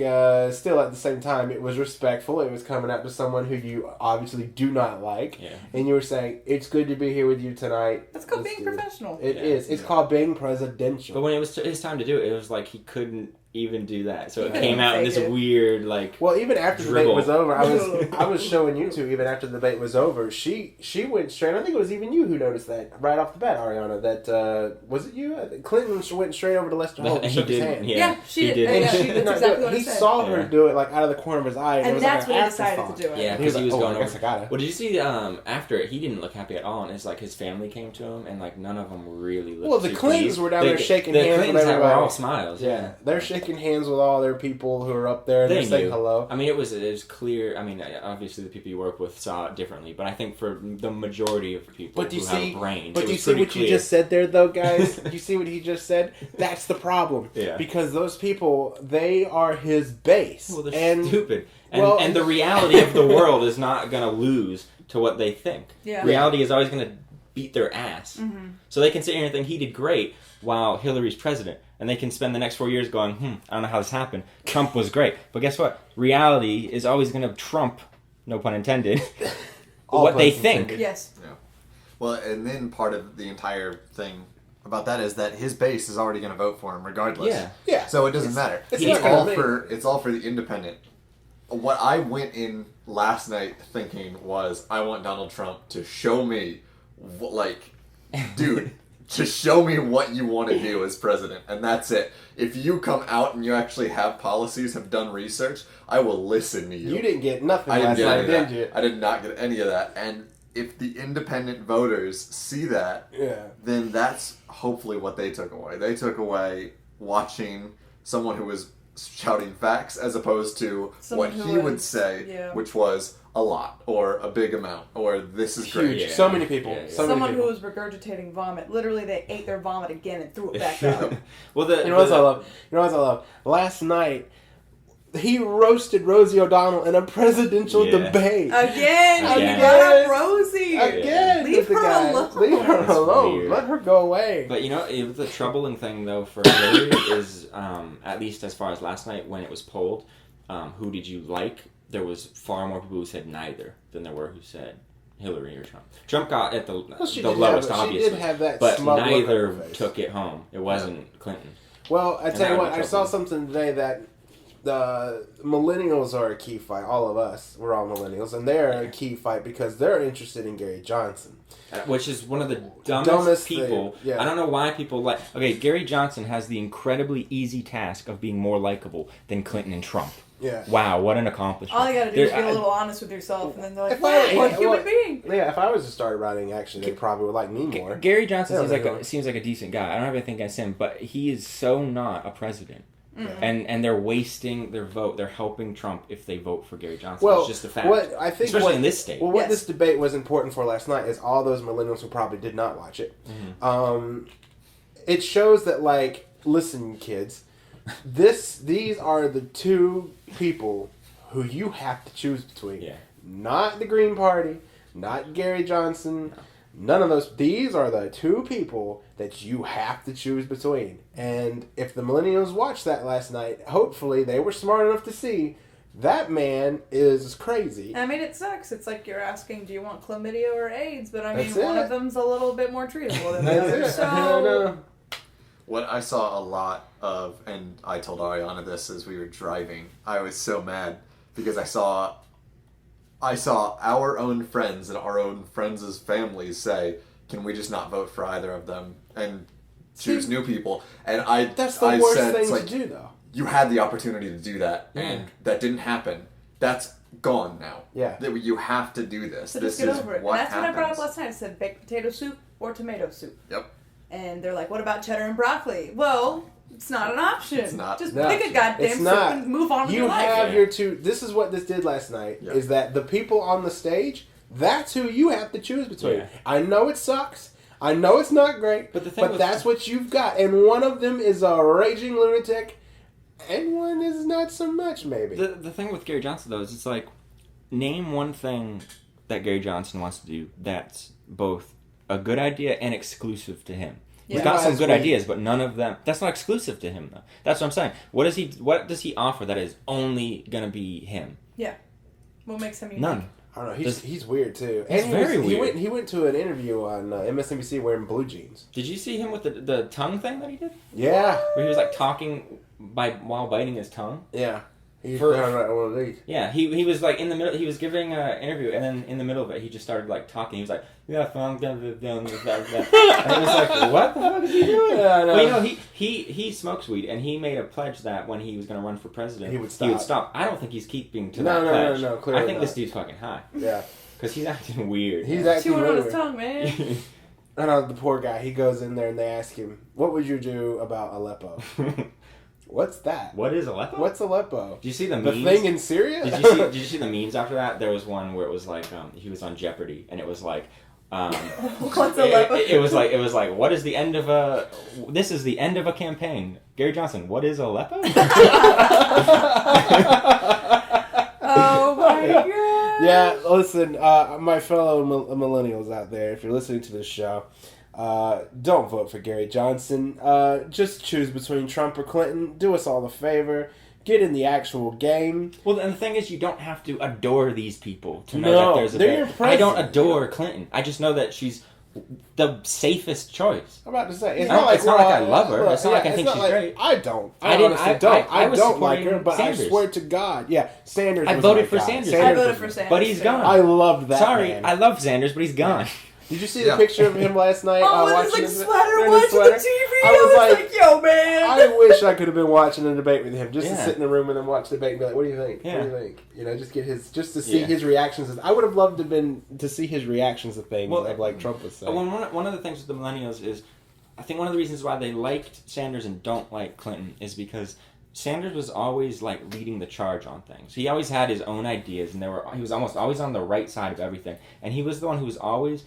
still at the same time, it was respectful. It was coming out to someone who you obviously do not like. yeah. And you were saying, it's good to be here with you tonight. That's called Let's being do it. professional. It Yeah. is. It's called being presidential. But when it was his time to do it, it was like he couldn't even do that. So He it couldn't came out in fake this it. weird, like, Well, even after the debate Dribble. was over, I was showing you two. Even after the debate was over, she went straight. I think it was even you who noticed that right off the bat, Ariana. That was it you? Clinton went straight over to Lester Holt and he shook his did. hand. Yeah, she did. And Yeah, she that's did not exactly do it. what I He said. saw her Yeah. do it like out of the corner of his eye, and, it And was that's like when an he decided afterthought. to do it. Yeah, And he was because he like, was "Oh, going I guess over. I got it." Well, did you see after he didn't look happy at all, and it's like his family came to him, and like none of them really looked. Well, the too Clintons pleased. were down there shaking the hands with Clintons were everybody. all smiles. Yeah, they're shaking hands with all their people who are up there, and They they're saying knew. hello. I mean, it was clear. I mean, obviously the people you work with saw it differently, but I think for the majority of people But do you who see? have brains, But it do you was see pretty what clear. you just said there, though, guys? You see what he just said? That's the problem. Yeah. Because those people, they are his base, Well, they're and stupid. And, well, and the reality of the world is not going to lose to what they think. Yeah. Reality is always going to beat their ass. So they can sit here and think he did great while Hillary's president. And they can spend the next 4 years going, I don't know how this happened. Trump was great. But guess what? Reality is always going to trump, no pun intended, All what they puns think. intended. Yes. Yeah. Well, and then part of the entire thing about that is that his base is already going to vote for him regardless. Yeah. Yeah. So it doesn't matter. it's It's not gonna all make- for the independent what I went in last night thinking was, I want Donald Trump to show me, dude, just show me what you want to do as president, and that's it. If you come out and you actually have policies, have done research, I will listen to you. You didn't get nothing I didn't last get night, any of did that. you? I did not get any of that. And if the independent voters see that, Yeah. then that's hopefully what they took away. They took away watching someone who was shouting facts as opposed to Someone what who he would was- say, yeah. which was a lot or a big amount or this is great. Huge. Yeah. So many people. Yeah, yeah. So many Someone who people. was regurgitating vomit. Literally, they ate their vomit again and threw it back out. Well, You know what I love? You know what I love? Last night, he roasted Rosie O'Donnell in a presidential Yeah. debate. Again, Again. you got up Rosie. Again, Leave with the her guy. alone. Leave her That's alone. weird. Let her go away. But you know, the troubling thing though for Hillary is, at least as far as last night when it was polled, who did you like? There was far more people who said neither than there were who said Hillary or Trump. Trump got at the She lowest, did obviously, have that but smug look on neither her face. took it home. It wasn't Clinton. Well, I And tell you that what, would I be saw troubling. something today that the millennials are a key fight. All of us, we're all millennials, and they're a key fight because they're interested in Gary Johnson. Which is one of the dumbest, Dumbest people. thing, yeah. I don't know why people like. Okay, Gary Johnson has the incredibly easy task of being more likable than Clinton and Trump. Yeah. Wow, what an accomplishment! All you gotta do is There- be a little honest with yourself, and then they're like, If wow, I- what yeah, human well- being. Yeah, if I was to start writing, actually, they probably would like me more. Gary Johnson Yeah, seems they like do. seems like a decent guy. I don't have anything against him, but he is so not a president. Mm-hmm. And they're wasting their vote. They're helping Trump if they vote for Gary Johnson. Well, it's just a fact. what I think, especially what, in this state. Well, what Yes. this debate was important for last night is all those millennials who probably did not watch it. Mm-hmm. It shows that, like, listen, kids, these are the two people who you have to choose between. Yeah. Not the Green Party, not Gary Johnson, none of those. These are the two people that you have to choose between. And if the millennials watched that last night, hopefully they were smart enough to see that man is crazy. I mean, it sucks. It's like you're asking, do you want chlamydia or AIDS? But I mean, That's one it. of them's a little bit more treatable than the That's other. it. So, No. What I saw a lot of, and I told Ariana this as we were driving, I was so mad because I saw our own friends and our own friends' families say, can we just not vote for either of them and choose See, new people? And That's the I worst said, thing it's like, to do, though. you had the opportunity to do that, and that didn't happen. That's gone now. Yeah. That you have to do this. so This just get is over it. And what that's happens. what I brought up last night. I said baked potato soup or tomato soup. Yep. And they're like, what about cheddar and broccoli? Well, it's not an option. It's not. Just No, pick a goddamn it's soup not. and move on with You your life. have Yeah. your two. This is what this did last night. Yeah. Is that the people on the stage? That's who you have to choose between. Yeah. I know it sucks. I know it's not great. But the thing with- that's what you've got. And one of them is a raging lunatic, and one is not so much. Maybe. The thing with Gary Johnson, though, is it's like, name one thing that Gary Johnson wants to do that's both a good idea and exclusive to him. He's Yeah. got some As good we- ideas, but none of them. That's not exclusive to him, though. That's what I'm saying. What does he offer that is only gonna be him? What makes him unique? None. I don't know. He's weird too. He's And very he weird. He went to an interview on MSNBC wearing blue jeans. Did you see him with the tongue thing that he did? Yeah. Where he was like talking while biting his tongue? Yeah. He's For- down right one of these. Yeah, he was like in the middle. He was giving an interview, and then in the middle of it, he just started like talking. He was like, "Yeah, I'm gonna down this, that." And it was like, "What the fuck is he doing?" Yeah, I know. Well, you know, he smokes weed, and he made a pledge that when he was gonna run for president, He would stop. I don't think he's keeping to No, that no, pledge. no, clearly I think this not. dude's fucking high Yeah. because he's acting weird. He's Chewing acting on really his weird. tongue, man. I know the poor guy. He goes in there and they ask him, "What would you do about Aleppo?" What's that? What is Aleppo? What's Aleppo? Did you see the The memes? thing in Syria? Did you see the memes after that? There was one where it was like he was on Jeopardy, and it was like. What's Aleppo? It was like what is the end of a this is the end of a campaign. Gary Johnson, what is Aleppo? Oh my god. Yeah, listen, my fellow millennials out there, if you're listening to this show, don't vote for Gary Johnson. Just choose between Trump or Clinton. Do us all a favor. Get in the actual game. Well, and the thing is, you don't have to adore these people to know No, that there's a they're better. your I don't president. adore Clinton. I just know that she's the safest choice. I'm about to say It's not like I love her. It's not like I think she's great. I don't. I was don't like her, supporting but Sanders. I swear to God, yeah, Sanders. I was voted my for guy. Sanders. I voted was for my- Sanders. But he's too. gone. I loved that. Sorry, man. I love Sanders, but he's gone. Did you see Yeah. the picture of him last night? Oh, with watching his his- sweater in his watching sweater? the TV. I I was was like, yo, man. I wish I could have been watching a debate with him, just to Yeah. sit in the room and then watch the debate and be like, "What do you think? Yeah. What do you think?" You know, just get just to see Yeah. his reactions. I would have loved to see his reactions to things, Well, of like Trump was saying. One of the things with the millennials is, I think one of the reasons why they liked Sanders and don't like Clinton is because Sanders was always like leading the charge on things. He always had his own ideas, and he was almost always on the right side of everything, and he was the one who was always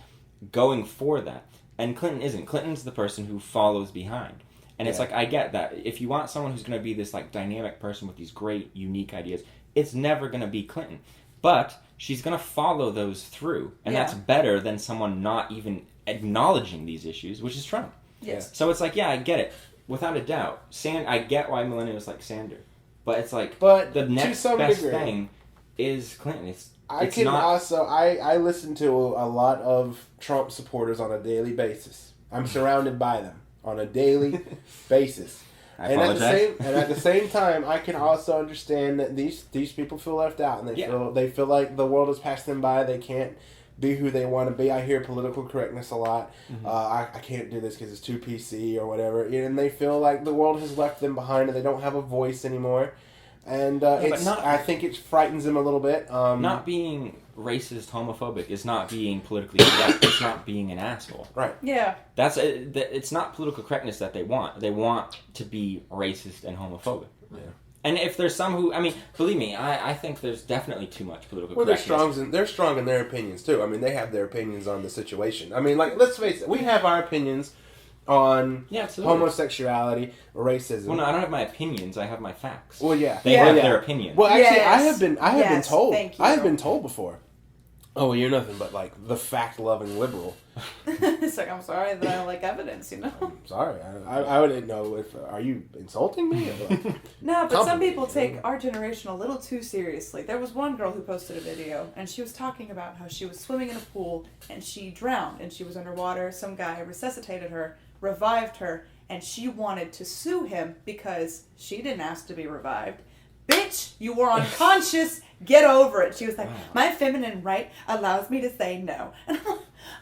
going for that. And Clinton isn't. Clinton's the person who follows behind. And it's Yeah. like, I get that. If you want someone who's going to be this like dynamic person with these great, unique ideas, it's never going to be Clinton. But she's going to follow those through. And Yeah. that's better than someone not even acknowledging these issues, which is Trump. Yes. So it's like, yeah, I get it. Without a doubt. I get why millennials like Sanders. But it's like, But the to next some best degree. thing is Clinton. I It's can not, also I listen to a lot of Trump supporters on a daily basis. I'm surrounded by them on a daily basis. I And apologize. at the same time, I can also understand that these people feel left out, and they feel like the world has passed them by. They can't be who they want to be. I hear political correctness a lot. Mm-hmm. I can't do this because it's too PC or whatever, and they feel like the world has left them behind, and they don't have a voice anymore. And I think it frightens them a little bit. Not being racist, homophobic is not being politically correct. It's not being an asshole. right. Yeah. It's not political correctness that they want. They want to be racist and homophobic. Yeah. And if there's some who, I mean, believe me, I think there's definitely too much political Well, they're correctness. they're strong in their opinions too. I mean, they have their opinions on the situation. I mean, like, let's face it, we have our opinions on Yeah, absolutely. homosexuality, racism. Well, no, I don't have my opinions. I have my facts. Well, yeah, They Yeah. have yeah. their opinions. Well, actually, Yes. I have been Yes, told. thank you. I have been told before. Oh, well, you're nothing but like the fact-loving liberal. It's like, I'm sorry that I like evidence, you know? I'm sorry, I wouldn't know if are you insulting me? Or like, No, but some Compliment, people you take know? our generation a little too seriously. There was one girl who posted a video, and she was talking about how she was swimming in a pool, and she drowned, and she was underwater. Some guy resuscitated her, revived her, and she wanted to sue him because she didn't ask to be revived. Bitch, you were unconscious. Get over it. She was like, my feminine right allows me to say no. And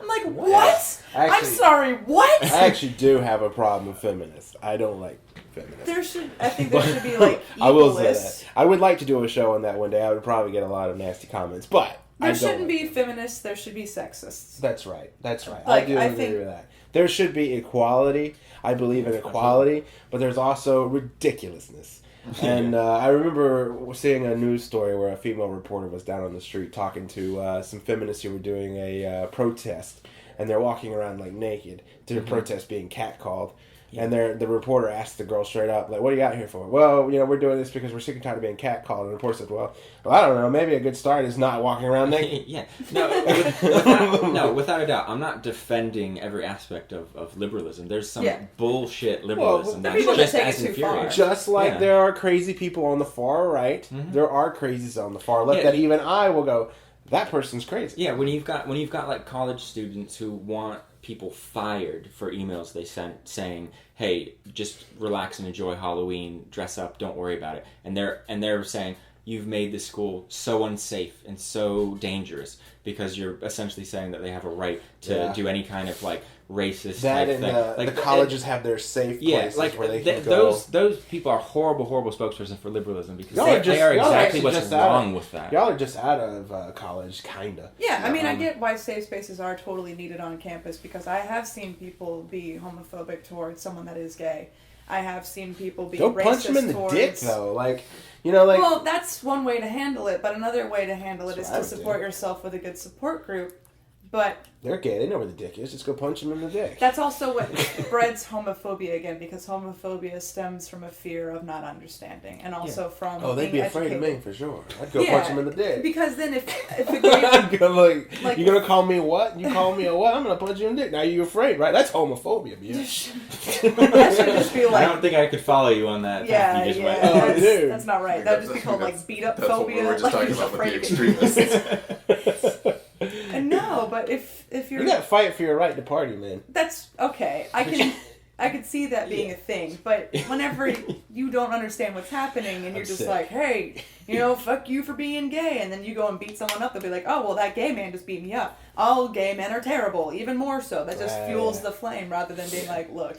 I'm like, what? I'm Actually- sorry, what? I actually do have a problem with feminists. I don't like feminists. I think there should be like I will say equalists. that. I would like to do a show on that one day. I would probably get a lot of nasty comments, but I There don't shouldn't like be feminists, there should be sexists. That's right. That's right. Like, I do I agree think- with that. There should be equality. I believe in equality, but there's also ridiculousness. And I remember seeing a news story where a female reporter was down on the street talking to some feminists who were doing a protest, and they're walking around like naked to protest being catcalled. And the reporter asked the girl straight up, like, "What are you out here for?" "Well, we're doing this because we're sick and tired of being catcalled." And the reporter said, well, I don't know. Maybe a good start is not walking around naked. Yeah. Without a doubt. I'm not defending every aspect of liberalism. There's some Yeah. bullshit liberalism the that's people that just take it as too infuriating. far. Just like Yeah. there are crazy people on the far right, there are crazies on the far left Yeah. that even I will go, that person's crazy. Yeah, when you've got like college students who want people fired for emails they sent saying, "Hey, just relax and enjoy Halloween, dress up, don't worry about it," and they're saying, "You've made this school so unsafe and so dangerous," because you're essentially saying that they have a right to do any kind of like racist That type and thing. the colleges have their safe places where they can go. those people are horrible spokespersons for liberalism because Y'all are they are y'all are exactly actually what's just out wrong of- with that. Y'all are just out of college, kinda. Yeah, I mean, I get why safe spaces are totally needed on campus because I have seen people be homophobic towards someone that is gay. I have seen people be Go racist punch them in the towards... dick, though. Like, well, that's one way to handle it, but another way to handle it That's is what I to would support do. yourself with a good support group. But they're gay. They know where the dick is. Just go punch them in the dick. that's also what breeds homophobia again, because homophobia stems from a fear of not understanding, and also from Oh, they'd be being afraid of educated. me for sure. I'd go punch them in the dick. Because then if a gay I'd go like- you gonna call me what? You call me a what? I'm gonna punch you in the dick. Now you're afraid, right? That's homophobia, bitch. that should just be I like don't think I could follow you on that. yeah, path you just went. Oh, that's, dude. that's not right. That would just be called like beat up That's what we phobia. were just Like talking you're just about with afraid the of being extremists. And no, but if you're You gotta fight for your right to party, man. that's okay. I could see that being a thing, but whenever you don't understand what's happening and you're just sick. like, hey, you know, fuck you for being gay, and then you go and beat someone up, they'll be like, oh, well, that gay man just beat me up. All gay men are terrible, even more so. That just fuels the flame rather than being like, look,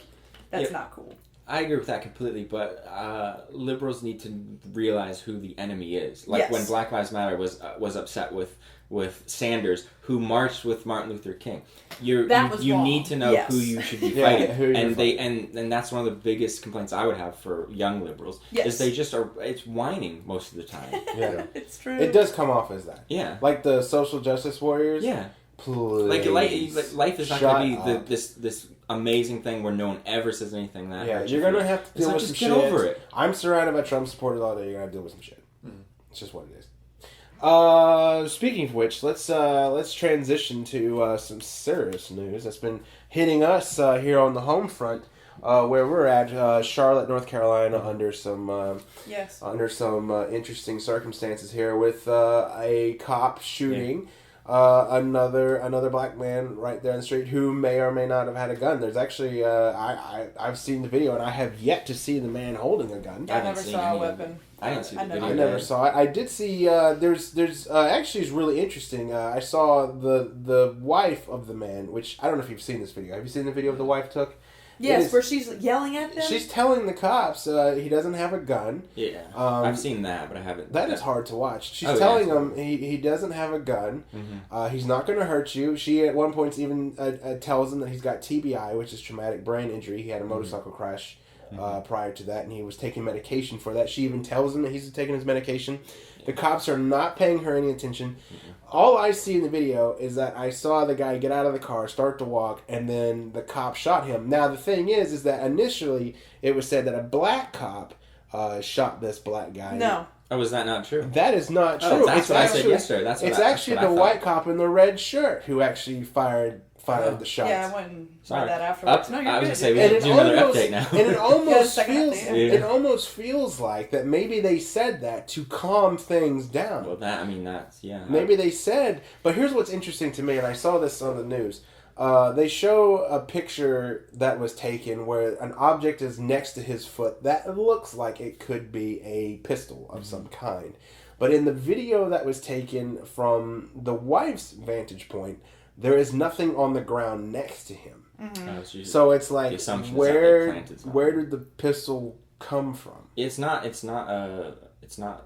that's not cool. I agree with that completely, but liberals need to realize who the enemy is. Like Yes. when Black Lives Matter was upset with Sanders, who marched with Martin Luther King. You wrong. need to know Yes. who you should be Yeah, fighting, who you're and fighting. and that's one of the biggest complaints I would have for young liberals Yes. is they just are. It's whining most of the time. Yeah. It's true. It does come off as that. Yeah, Like the social justice warriors. yeah. Please. Life is not Shut going to be up. this amazing thing where no one ever says anything that. Yeah, hurts you're your gonna feelings. have to It's deal not with just some get shit. over it. I'm surrounded by Trump supporters all day. You're gonna have to deal with some shit. It's just what it is. Speaking of which, let's transition to some serious news that's been hitting us here on the home front, where we're at, Charlotte, North Carolina, under some Yes. interesting circumstances here with a cop shooting. Another black man right there in the street who may or may not have had a gun. There's actually I've seen the video and I have yet to see the man holding a gun. I haven't never seen saw a any of weapon. I didn't see the video. I never saw it. I did see. There's actually it's really interesting. I saw the wife of the man, which I don't know if you've seen this video. Have you seen the video of the wife took? Yes, It is- where she's yelling at them. She's telling the cops he doesn't have a gun. Yeah, I've seen that, but I haven't. That is hard to watch. She's Oh, yeah, telling it's him he doesn't have a gun. Mm-hmm. He's not going to hurt you. She at one point even tells him that he's got TBI, which is traumatic brain injury. He had a motorcycle crash prior to that, and he was taking medication for that. She even tells him that he's taking his medication. The cops are not paying her any attention. All I see in the video is that I saw the guy get out of the car, start to walk, and then the cop shot him. Now, the thing is that initially it was said that a black cop shot this black guy. No. Oh, is that not true? That is not true. Oh, that's It's what I said actually- yesterday. That's what It's I- that's actually what I the thought. white cop in the red shirt who actually fired the shots. Yeah, I went and Sorry. read that afterwards. No, you're I was good. gonna say we And have it to do another almost, update now. and it Yeah, almost second feels update, yeah. it almost feels like that maybe they said that to calm things down. Well, that's yeah. Maybe they said, but here's what's interesting to me, and I saw this on the news. They show a picture that was taken where an object is next to his foot that looks like it could be a pistol of some kind. But in the video that was taken from the wife's vantage point, there is nothing on the ground next to him. So it's like, assumption is that they planted something. where did the pistol come from? It's not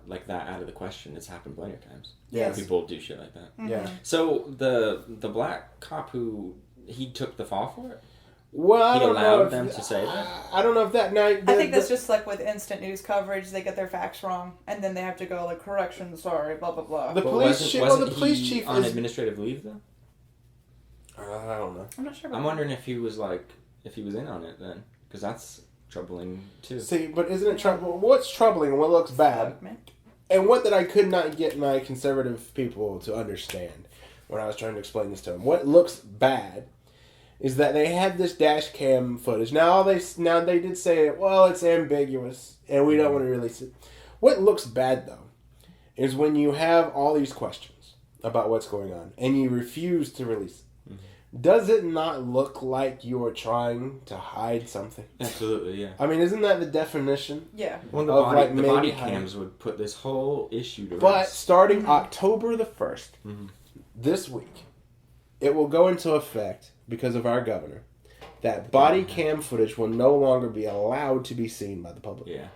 like that out of the question. It's happened plenty of times. Yes. People do shit like that. Yeah. So the black cop who he took the fall for it. Well, I He don't know allowed if, them to say that? I don't know if that. Now, I think that's just like with instant news coverage. They get their facts wrong, and then they have to go like, correction, sorry, blah, blah, blah. the But police chief. Well, the wasn't police he chief on is. administrative leave though. I don't know. I'm not sure about I'm that. wondering if he was in on it then, because that's troubling too. See, but isn't it trouble? What's troubling and what looks bad, Fuck, man. and what that I could not get my conservative people to understand when I was trying to explain this to them. What looks bad is that they had this dash cam footage. Now they did say, well, it's ambiguous and we don't want to release it. What looks bad though is when you have all these questions about what's going on and you refuse to release it. Does it not look like you are trying to hide something? Absolutely, yeah. I mean, isn't that the definition? Yeah. Well, the Of, body, like, the maybe body hiding. cams would put this whole issue to But rest. starting October the 1st, this week, it will go into effect because of our governor that body cam footage will no longer be allowed to be seen by the public. Yeah.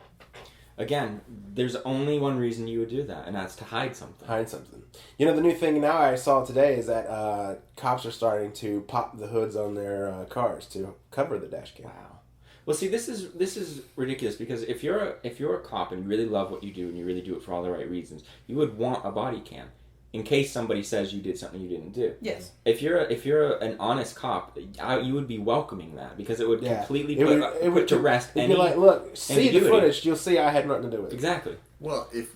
Again, there's only one reason you would do that, and that's to hide something. Hide something. You know, the new thing now I saw today is that cops are starting to pop the hoods on their cars to cover the dash cam. Wow. Well, see, this is ridiculous because if you're a cop and you really love what you do and you really do it for all the right reasons, you would want a body cam in case somebody says you did something you didn't do. Yes. If you're an honest cop, you would be welcoming that because it would completely It put to rest It'd any be like, look, see the ambiguity. footage, you'll see I had nothing to do with it. Exactly. Well, if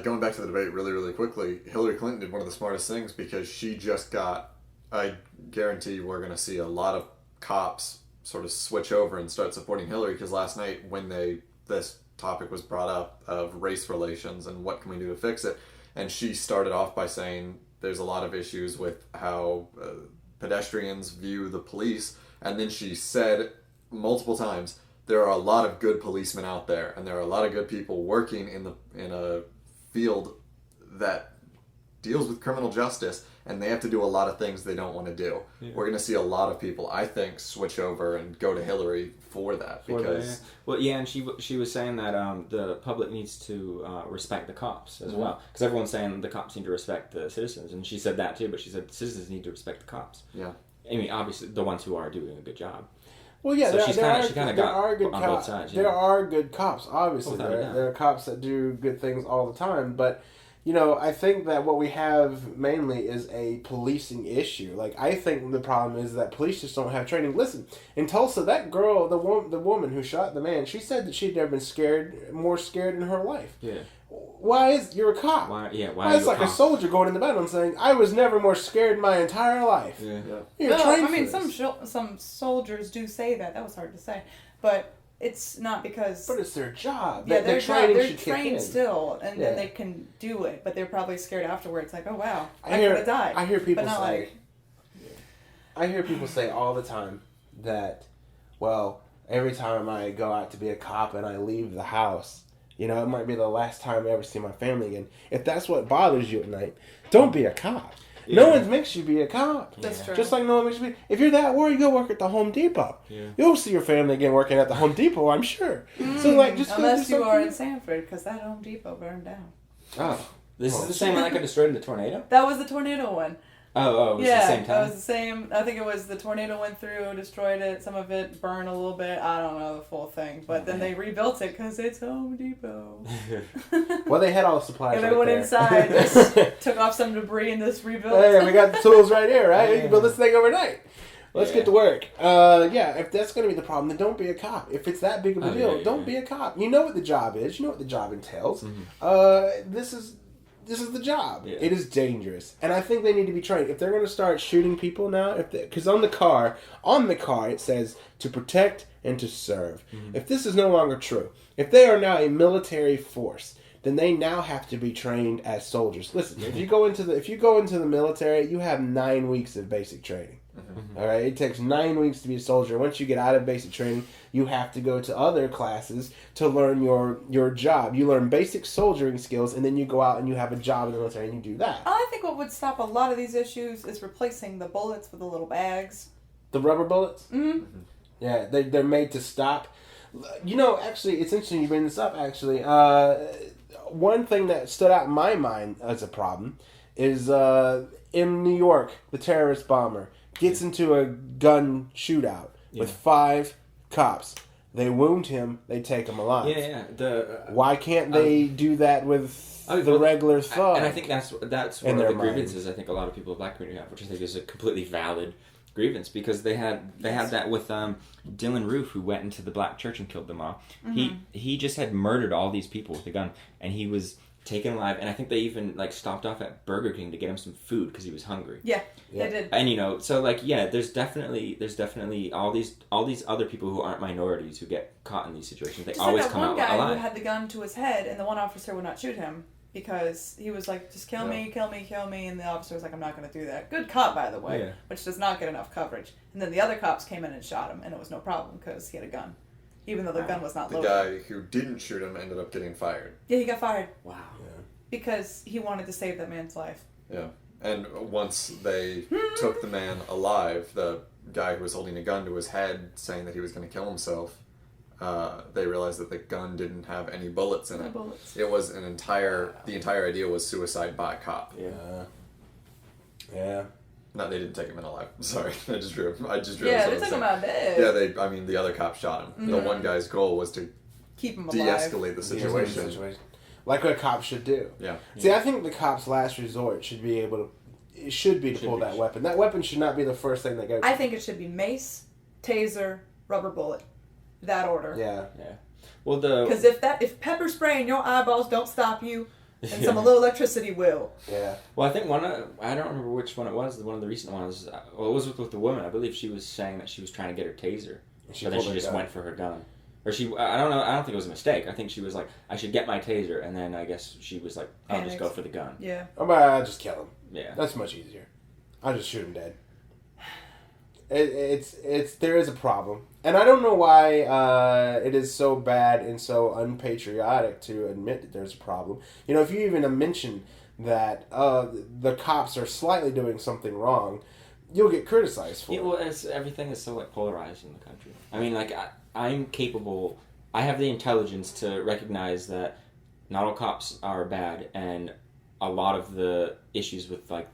going back to the debate really, really quickly, Hillary Clinton did one of the smartest things because she just got. I guarantee we're going to see a lot of cops sort of switch over and start supporting Hillary because last night when this topic was brought up of race relations and what can we do to fix it, and she started off by saying there's a lot of issues with how pedestrians view the police. And then she said multiple times, there are a lot of good policemen out there, and there are a lot of good people working in a field that deals with criminal justice, and they have to do a lot of things they don't want to do. Yeah. We're going to see a lot of people, I think, switch over and go to Hillary for that. Because well, yeah, and she was saying that the public needs to respect the cops as well, because everyone's saying the cops need to respect the citizens, and she said that too. But she said citizens need to respect the cops. Yeah, I mean, obviously the ones who are doing a good job. Well, yeah, so there are good on cops. both sides. There are good cops, obviously. There are cops that do good things all the time, but I think that what we have mainly is a policing issue. Like, I think the problem is that police just don't have training. Listen, in Tulsa, that girl, the woman who shot the man, she said that she'd never been more scared in her life. Yeah. You're a cop? Why it's like a soldier going in the battle and saying, I was never more scared in my entire life. Yeah. You're trained I mean, for some soldiers do say that. That was hard to say. But it's not because... But it's their job. Yeah, they're trained still, and they can do it, but they're probably scared afterwards, like, oh, wow, I could have died. I hear people say... Like, I hear people say all the time that, well, every time I go out to be a cop and I leave the house, it might be the last time I ever see my family again. If that's what bothers you at night, don't be a cop. Yeah. No one makes you be a cop. That's true. Just like no one makes you be... If you're that worried, go work at the Home Depot. Yeah. You'll see your family again working at the Home Depot, I'm sure. So, just unless you are in Sanford, because that Home Depot burned down. Oh. This is the same one that got destroyed in the tornado? That was the tornado one. Oh, it was the same time? Yeah, it was the same. I think it was the tornado went through, destroyed it, some of it burned a little bit. I don't know the full thing. But then they rebuilt it because it's Home Depot. Well, they had all the supplies and they went inside, just took off some debris and just rebuilt. Hey, we got the tools right here, right? We can build this thing overnight. Let's get to work. If that's going to be the problem, then don't be a cop. If it's that big of a deal, don't be a cop. You know what the job is. You know what the job entails. Mm-hmm. This is the job. Yeah. It is dangerous. And I think they need to be trained. If they're going to start shooting people now, because on the car it says to protect and to serve. Mm-hmm. If this is no longer true, if they are now a military force, then they now have to be trained as soldiers. Listen, if you go into the military, you have 9 weeks of basic training. Mm-hmm. All right, it takes 9 weeks to be a soldier. Once you get out of basic training, you have to go to other classes to learn your job. You learn basic soldiering skills, and then you go out and you have a job in the military and you do that. I think what would stop a lot of these issues is replacing the bullets with the little bags. The rubber bullets? Mm-hmm. Yeah, they're made to stop. Actually, it's interesting you bring this up, actually. One thing that stood out in my mind as a problem is in New York, the terrorist bomber gets into a gun shootout with 5 cops. They wound him. They take him alive. Yeah. Why can't they do that with the regular thug? And I think that's one of the grievances I think a lot of people in the black community have, which I think is a completely valid grievance, because they had that with Dylan Roof, who went into the black church and killed them all. Mm-hmm. He just had murdered all these people with a gun, and he was taken alive. And I think they even stopped off at Burger King to get him some food because he was hungry. Yeah, they did. And so there's definitely all these other people who aren't minorities who get caught in these situations. They just always like come out alive. One guy who had the gun to his head, and the one officer would not shoot him because he was like, just kill me, and the officer was like, I'm not going to do that. Good cop, by the way, which does not get enough coverage. And then the other cops came in and shot him, and it was no problem because he had a gun, even though the gun was not loaded. The guy who didn't shoot him ended up getting fired. Yeah, he got fired. Wow. Yeah. Because he wanted to save that man's life. Yeah. And once they took the man alive, the guy who was holding a gun to his head saying that he was going to kill himself, they realized that the gun didn't have any bullets in it. Bullets. It was the entire idea was suicide by a cop. Yeah. No, they didn't take him in alive. Sorry, I just drew. Yeah, they took him out dead. Yeah, the other cop shot him. Mm-hmm. The one guy's goal was to keep him alive. De-escalate the situation. Like what a cop should do. Yeah. See, I think the cop's last resort should be to pull that weapon. That weapon should not be the first thing they go to. I think it should be mace, taser, rubber bullet. That order. Yeah. Well, because if pepper spray in your eyeballs don't stop you, then some little electricity will. Yeah. Well, I think I don't remember which one it was. One of the recent ones. Well, it was with the woman. I believe she was saying that she was trying to get her taser, but then she just went for her gun. Or I don't know, I don't think it was a mistake. I think she was like, I should get my taser, and then I guess she was like, I'll just go for the gun. Yeah. I'll just kill him. Yeah. That's much easier. I'll just shoot him dead. It's there is a problem, and I don't know why it is so bad and so unpatriotic to admit that there's a problem. You know, if you even mention that the cops are slightly doing something wrong, you'll get criticized for it. Well, everything is so like polarized in the country. I mean, like I'm capable. I have the intelligence to recognize that not all cops are bad, and a lot of the issues with like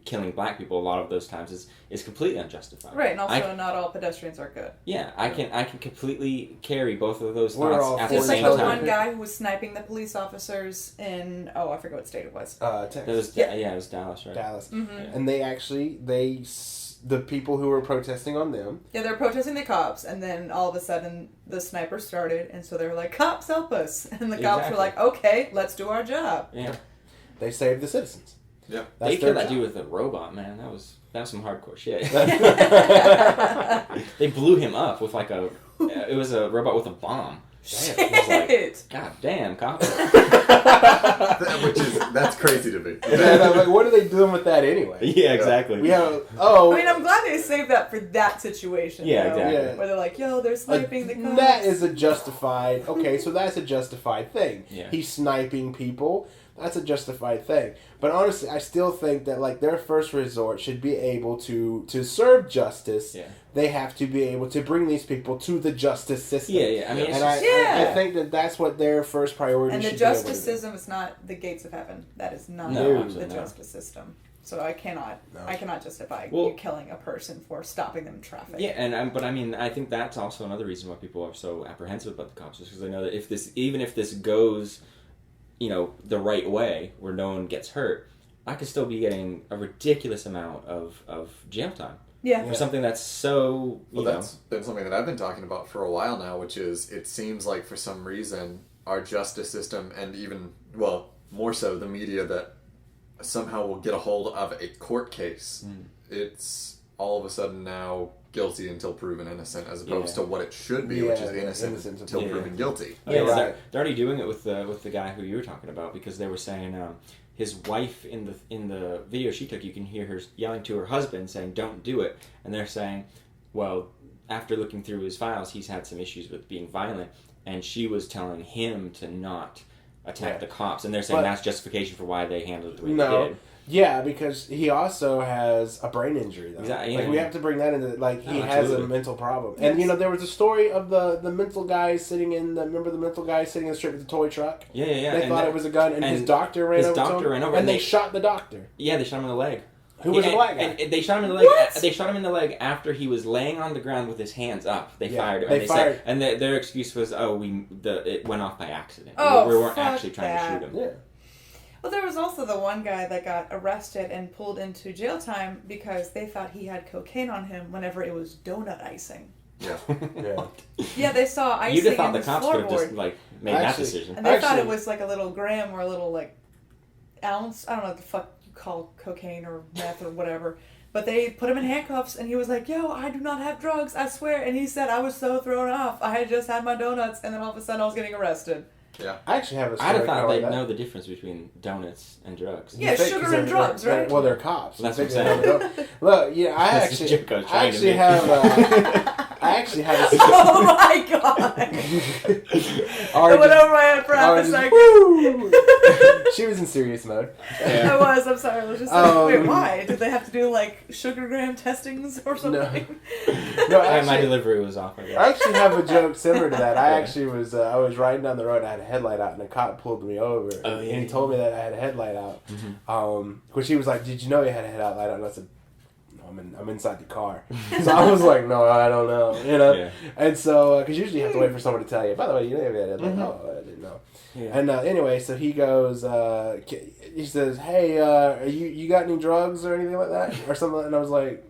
killing black people, a lot of those times is completely unjustified. Right, and also not all pedestrians are good. Yeah, I can completely carry both of those We're thoughts all at for the Just same like the time. one guy who was sniping the police officers in, I forget what state it was. Texas, It was Dallas, right? Dallas, Mm-hmm. and the people who were protesting on them. Yeah, they're protesting the cops, and then all of a sudden the sniper started, and so they were like, "Cops, help us!" And the cops were Exactly. like, "Okay, let's do our job." Yeah, They saved the citizens. Yeah. That's they their killed that job. dude with a robot, man. That was some hardcore shit. They blew him up with like it was a robot with a bomb. Shit. God damn, cop. That's crazy to me. And I'm like, what are they doing with that anyway? Yeah, exactly. We have I mean, I'm glad they saved that for that situation. Yeah, though, exactly. Yeah. Where they're like, "Yo, they're sniping the cops." that is a justified. Okay, so that's a justified thing. Yeah. He's sniping people. That's a justified thing. But honestly, I still think that like their first resort should be able to serve justice. Yeah. They have to be able to bring these people to the justice system. Yeah. I mean, it's And just, I think that that's what their first priority And the should be able to justice do. system is not the gates of heaven. That is not No, the absolutely not. justice system. So I cannot justify Well- you killing a person for stopping them in traffic. Yeah, but I mean, I think that's also another reason why people are so apprehensive about the cops, is because they know that even if this goes, the right way, where no one gets hurt, I could still be getting a ridiculous amount of jail time Yeah. for something that's so, Well, that's been something that I've been talking about for a while now, which is it seems like for some reason our justice system, and even, well, more so the media, that somehow will get a hold of a court case. It's all of a sudden now guilty until proven innocent, as opposed to what it should be, which is innocent until proven guilty. Yeah, right. they're already doing it with the guy who you were talking about, because they were saying his wife in the video she took, you can hear her yelling to her husband saying, "Don't do it," and they're saying, well, after looking through his files, he's had some issues with being violent, and she was telling him to not attack the cops, and they're saying that's justification for why they handled it the way they did. Yeah, because he also has a brain injury, though. Exactly, Like, yeah. we have to bring that into, like, he Oh, has a absolutely. mental problem. Yes. And, there was a story of the mental guy sitting in remember the mental guy sitting in the street with the toy truck? Yeah. They thought it was a gun, and his doctor ran over to him. And they shot the doctor. Yeah, they shot him in the leg. Who was a black guy. And they shot him in the leg. What? They shot him in the leg after he was laying on the ground with his hands up. They fired him. they and fired. Said, and their excuse was, it went off by accident. Oh, we weren't fuck actually trying that. to shoot him. Yeah. Well, there was also the one guy that got arrested and pulled into jail time because they thought he had cocaine on him whenever it was donut icing. Yeah. Yeah. Yeah, they saw icing You'd have in thought the his cops could have just floorboard. made that Actually- decision. And they thought Actually- it was like a little gram or a little ounce. I don't know what the fuck you call cocaine or meth or whatever. But they put him in handcuffs, and he was like, "Yo, I do not have drugs, I swear." And he said, "I was so thrown off. I had just had my donuts, and then all of a sudden I was getting arrested." Yeah. I actually have a story. I'd have thought kinda they'd like that. know the difference between donuts and drugs. Yeah, You think, sugar 'cause and drugs, they're- right? Well, they're cops. That's You what think I'm they know. Look, I That's the actually, joke I was I trying to actually make. have a Oh my god! Already- It went over my head for half a already- second. Woo! She was in serious mode. I was. I'm sorry. I was just like, wait, Um, why? Did they have to do sugar gram testings or something? No, My actually, delivery was off. I guess. I actually have a joke similar to that. I actually was I was riding down the road. I had a headlight out, and a cop pulled me over, Oh, yeah. and he told me that I had a headlight out. Which he was like, "Did you know you had a headlight out?" And I said, "No, I'm inside the car." So I was like, "No, I don't know," Yeah. And so because usually you have to wait for someone to tell you. By the way, you know you had a headlight. Oh, I didn't know. Yeah. And anyway, so he goes. He says, "Hey, you got any drugs or anything like that or something?" And I was like,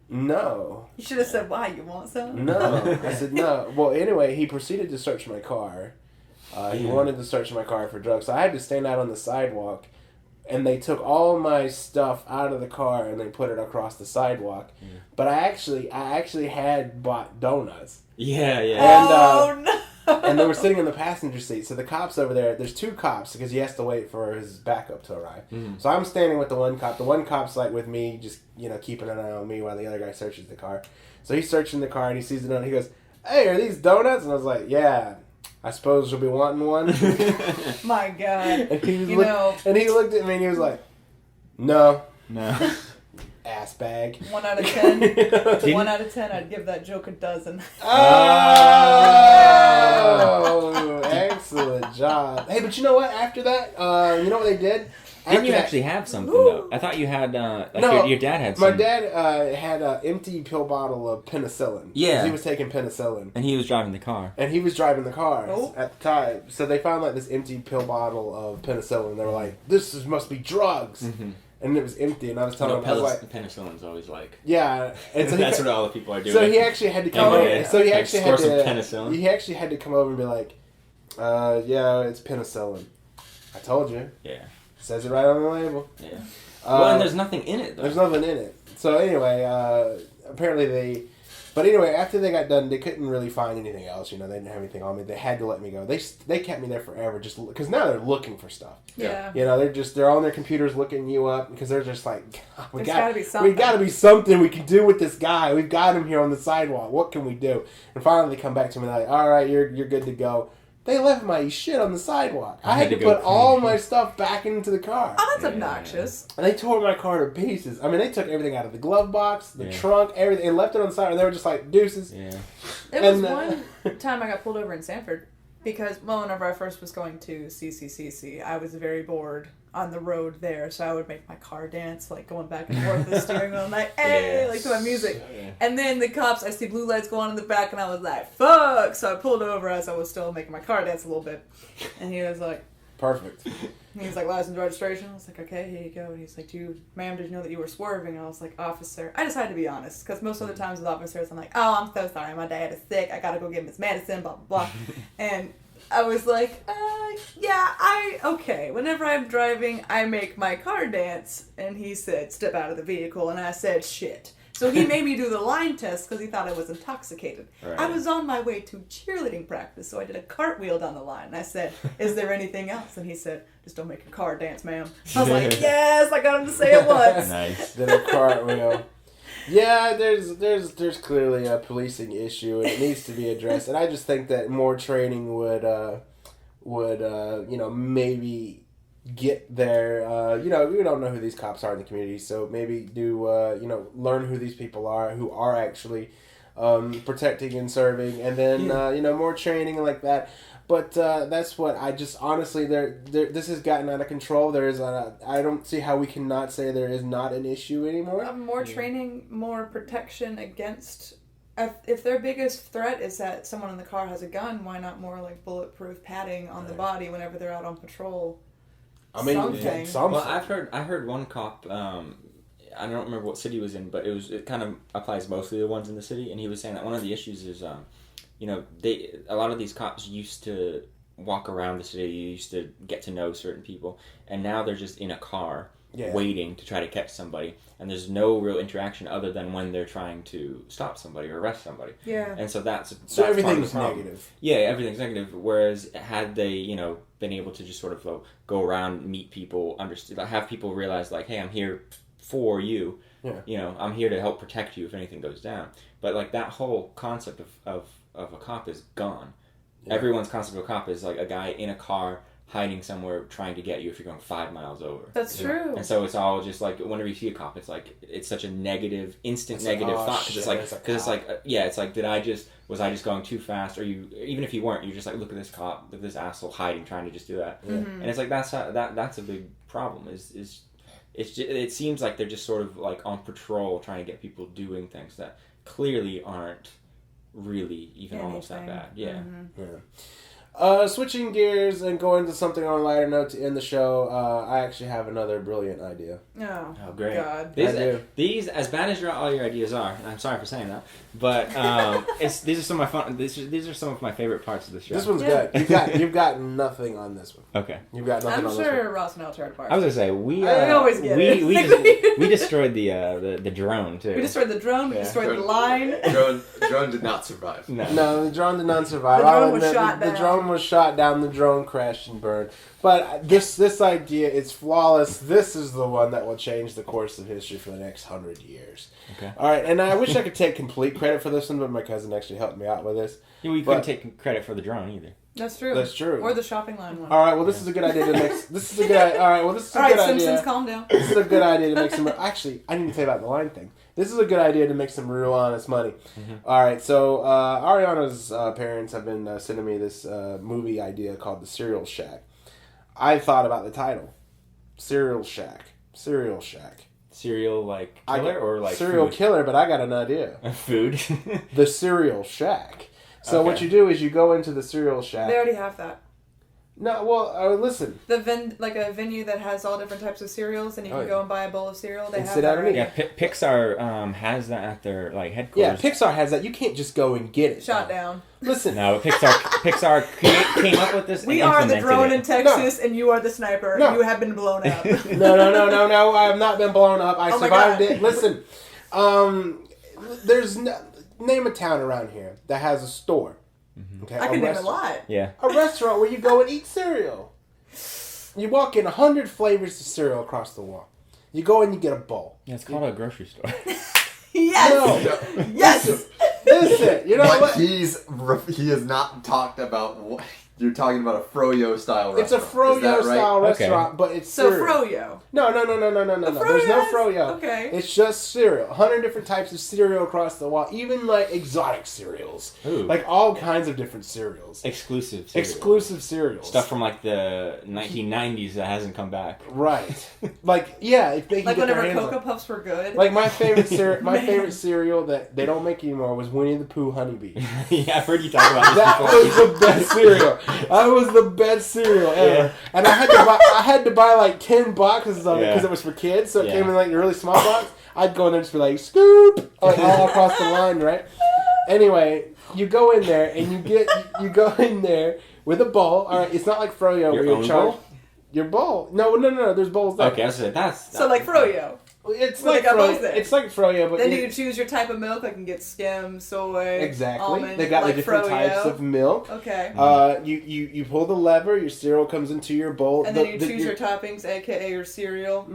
"No." You should have said, "Why? You want some?" No. I said no. Well, anyway, he proceeded to search my car. He wanted to search my car for drugs. So I had to stand out on the sidewalk, and they took all my stuff out of the car and they put it across the sidewalk. But I actually had bought donuts. Yeah. And, Oh no! and they were sitting in the passenger seat. So the cops over there, there's 2 cops because he has to wait for his backup to arrive. So I'm standing with the one cop. The one cop's like with me, just keeping an eye on me while the other guy searches the car. So he's searching the car and he sees the donut. He goes, "Hey, are these donuts?" And I was like, "Yeah, I suppose you'll be wanting one." My God. And he and he looked at me and he was like, "No, No. ass bag." 1 out of 10. 1 out of 10, I'd give that joke a dozen. Oh, excellent job. Hey, but you know what? After that, you know what they did? Didn't you After that- actually have something, Woo. though? I thought you had, No, your dad had My some. dad had an empty pill bottle of penicillin. 'Cause Yeah. he was taking penicillin. And he was driving the car. And he was driving the car Oh. at the time. So they found like this empty pill bottle of penicillin. They were like, must be drugs. Mm-hmm. And it was empty. And I was telling him, I was like, penicillin's always like... yeah. And so That's he, what all the people are doing. so he actually had to come Oh, over. yeah. So he Like, actually score had some to. penicillin. He actually had to come over and be like, "Yeah, it's penicillin. I told you. Yeah. It says it right on the label." Yeah. Well, Uh, and there's nothing in it, though. There's nothing in it. So anyway, apparently they. But anyway, after they got done, they couldn't really find anything else. They didn't have anything on me. They had to let me go. They kept me there forever, just because now they're looking for stuff. Yeah. They're on their computers looking you up because they're just like, There's gotta be something. we got to be something we can do with this guy. We've got him here on the sidewalk. What can we do? And finally, they come back to me like, all right, you're good to go. They left my shit on the sidewalk. I had to go put all clean. my stuff back into the car. Oh, that's Yeah. obnoxious. And they tore my car to pieces. I mean, they took everything out of the glove box, the Yeah. trunk, everything, and left it on the side. And they were just like, deuces. Yeah. There was And, one time I got pulled over in Sanford because, well, whenever I first was going to CCCC, I was very bored on the road there, so I would make my car dance, like going back and forth with the steering wheel, like, hey, like to my music. Yeah. And then the cops, I see blue lights go on in the back, and I was like, fuck! So I pulled over as I was still making my car dance a little bit. And he was like, Perfect. license registration. I was like, okay, here you go. And he's like, ma'am, did you know that you were swerving? And I was like, officer. I decided to be honest, because most of the times with officers, I'm like, oh, I'm so sorry, my dad is sick. I gotta go get him his medicine, blah, blah, blah. And I was like, okay. Whenever I'm driving, I make my car dance. And he said, step out of the vehicle. And I said, shit. So he made me do the line test because he thought I was intoxicated. Right. I was on my way to cheerleading practice, so I did a cartwheel down the line. And I said, is there anything else? And he said, just don't make your car dance, ma'am. I was like, yes, I got him to say it once. Nice. Did a cartwheel. Yeah, there's clearly a policing issue and it needs to be addressed. And I just think that more training would maybe get there. We don't know who these cops are in the community, so maybe learn who these people are who are actually protecting and serving, and then more training like that. But that's what I just honestly this has gotten out of control. I don't see how we cannot say there is not an issue anymore. More training, more protection against. If their biggest threat is that someone in the car has a gun, why not more like bulletproof padding on the body whenever they're out on patrol? I mean, Something. something. Well, I heard one cop. I don't remember what city he was in, but it kind of applies mostly to the ones in the city, and he was saying that one of the issues is, a lot of these cops used to walk around the city, used to get to know certain people, and now they're just in a car waiting to try to catch somebody, and there's no real interaction other than when they're trying to stop somebody or arrest somebody. Yeah. And so that's So part of the everything's problem. negative. Yeah, everything's negative. Whereas had they, been able to just sort of go around, meet people, have people realize like, hey, I'm here for you. Yeah. I'm here to help protect you if anything goes down. But like that whole concept of a cop is gone. Yeah. Everyone's concept of a cop is like a guy in a car hiding somewhere trying to get you if you're going 5 miles over. That's true. And so it's all just like whenever you see a cop, it's such a negative, instant It's negative like, oh, thought shit, because it's like it's like was I just going too fast, or even if you weren't, you're just like, look at this cop, look at this asshole hiding, trying to just do that. Mm-hmm. And it's like that's a big problem. It seems like they're just sort of like on patrol trying to get people doing things that clearly aren't really even almost that Anything. bad. Yeah. Mm-hmm. Yeah. Switching gears and going to something on a lighter note to end the show, I actually have another brilliant idea. Oh, Oh, great. God. These, as bad as all your ideas are, and I'm sorry for saying that, but these are some of my these are some of my favorite parts of the show. This one's Yeah. good. You've got nothing on this one. Okay. You've got nothing I'm on this one. sure Ross and I'll tear it apart. I was gonna say we always get it. we destroyed the drone too. We destroyed the drone, we Yeah. destroyed the line. Drone did not survive. No, the drone did not survive. The drone I'll was admit, shot the down. drone was shot down. The drone crashed and burned. But this idea is flawless. This is the one that will change the course of history for the next 100 years. Okay. All right, and I wish I could take complete credit for this one, but my cousin actually helped me out with this. Yeah, we couldn't take credit for the drone either. That's true. That's true. Or the shopping line one. All right, well, this is a good idea to mix. This is a good. All right, well, this is a All right, good Simpsons, idea. calm down. This is a good idea to make some. Actually, I didn't even say about the line thing. This is a good idea to make some real honest money. All right, so Ariana's parents have been sending me this movie idea called The Cereal Shack. I thought about the title, Cereal Shack. Cereal Shack. Cereal like killer or like serial food? killer, but I got an idea. Food. The Cereal Shack. So what Okay. you do is you go into the Cereal Shack. They already have that. No, well, listen. Like a venue that has all different types of cereals, and you can Oh, yeah. go and buy a bowl of cereal. They And have sit that down and already. Yeah, Pixar has that at their like Yeah, headquarters. Pixar has that. You can't just go and get it. Shot down. Listen. No, Pixar came up with this. We and are the implemented drone it. in Texas, and you are the sniper. No. You have been blown up. No. I have not been blown up. I Oh my survived God. it. Listen, name a town around here that has a store. Okay, I can name a lot. Yeah. A restaurant where you go and eat cereal. You walk in 100 flavors of cereal across the wall. You go and you get a bowl. Yeah, it's called a grocery store. Yes. No, Yes. listen. You know But what? he has not talked about what you're talking about. A froyo style It's a restaurant. Is that froyo style Okay. restaurant, but it's So cereal. froyo. No. There's no Froyo? froyo. Okay. It's just cereal. 100 different types of cereal across the wall. Even like exotic cereals. Ooh. Like all kinds of different cereals. Exclusive. cereal. Exclusive cereals. Stuff from like the 1990s that hasn't come back. Right. Like, yeah, if they can Like get their whenever hands Cocoa on. Puffs were good. Like my favorite Man. favorite cereal that they don't make anymore was Winnie the Pooh Honeybee. Yeah, I've heard you talk about this That before. was the best cereal. That was the best cereal ever. Yeah. And I had to buy like 10 boxes of it because Yeah. it was for kids, so it Yeah. came in like a really small box. I'd go in there and just be like, scoop, like all across the line, right? Anyway, you go in there and you go in there with a bowl. All right, it's not like Froyo Your where you're own charged. bowl? Your bowl? No. There's bowls there. Okay, that's So like froyo. It's Well, like they got Froyo. both there. It's like Froyo, but Then you- you choose your type of milk. I can get skim, soy, exactly. almond. They got like the different froyo. types of milk. Okay. You pull the lever, your cereal comes into your bowl. And then you choose your toppings, aka your cereal.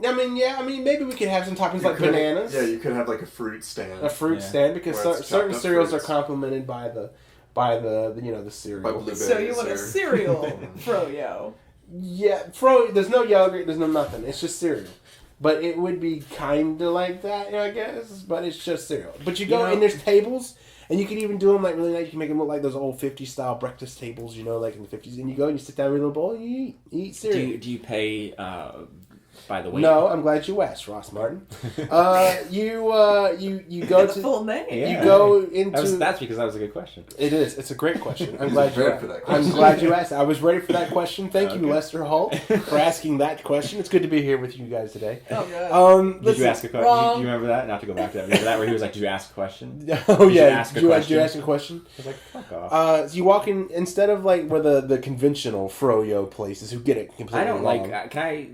I mean, maybe we could have some toppings like bananas. Yeah, you could have like a fruit stand. A fruit Yeah. stand because Where it's certain chopped up cereals fruits. are complemented by the the cereal. By blueberries. So you want a or- cereal froyo. Yeah, there's no yogurt, there's no nothing. It's just cereal. But it would be kind of like that, I guess. But it's just cereal. But you go and there's tables, and you can even do them like really nice. You can make them look like those old 50s style breakfast tables, like in the 50s. And you go and you sit down with a little bowl and you eat cereal. Do you pay by the weight? No, I'm glad you asked, Ross Martin. You go The to full name. Yeah. you go into. That's because that was a good question. It is. It's a great question. I'm He's glad you. prepared for that I'm question. glad you asked. I was ready for that question. Thank you, Okay. Lester Holt, for asking that question. It's good to be here with you guys today. Oh god. Did Listen- you ask a question? Wrong. Do you remember that? Not to go back to that. Remember that where he was like, "Did you ask a question?" Oh Did you yeah. ask a Did you question? ask a question? I was like, "Fuck off." So you walk in instead of like where the conventional froyo places who get it completely I don't wrong. like. Can I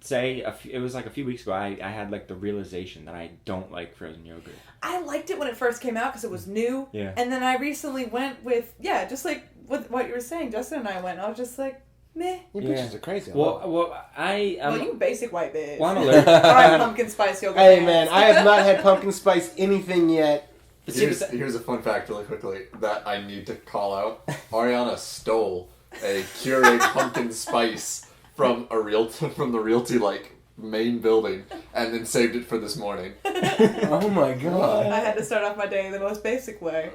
say it was like a few weeks ago? I had like the realization that I don't like frozen yogurt. I liked it when it first came out because it was new. Yeah. And then I recently went with just like with what you were saying. Justin and I went. I was just like, meh. You Yeah. bitches are crazy. I love it. Well, Well, you basic white bitch. Well, I'm allergic. All right, pumpkin spice yogurt. Hey fans. man, I have not had pumpkin spice anything yet. Here's a fun fact really quickly that I need to call out. Ariana stole a Keurig pumpkin spice from the Realty main building and then saved it for this morning. Oh my god. I had to start off my day the most basic way.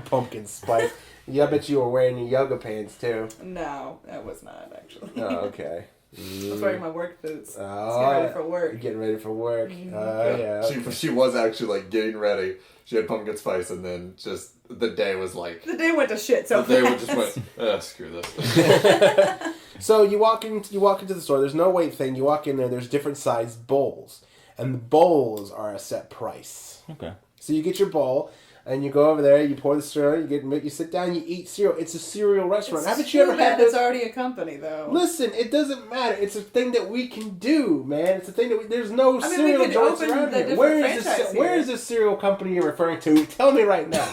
Pumpkin spice. Yeah, I bet you were wearing your yoga pants too. No, that was not actually. Oh, okay. I was wearing my work boots. Oh, Let's get ready for work. You're getting ready for work. Yeah. She was actually like getting ready. She had pumpkin spice, and then just the day was like The day went to shit so the day fast. just went. Screw this. So you walk into the store. There's no weight thing. You walk in there. There's different sized bowls, and the bowls are a set price. Okay. So you get your bowl, and you go over there. You pour the cereal. You sit down. You eat cereal. It's a cereal restaurant. It's Haven't you ever had It's this? already a company, though. Listen, it doesn't matter. It's a thing that we can do, man. It's a thing that there's no I mean, we cereal could joints open around the here. different franchise Where here. is this cereal company you're referring to? Tell me right now.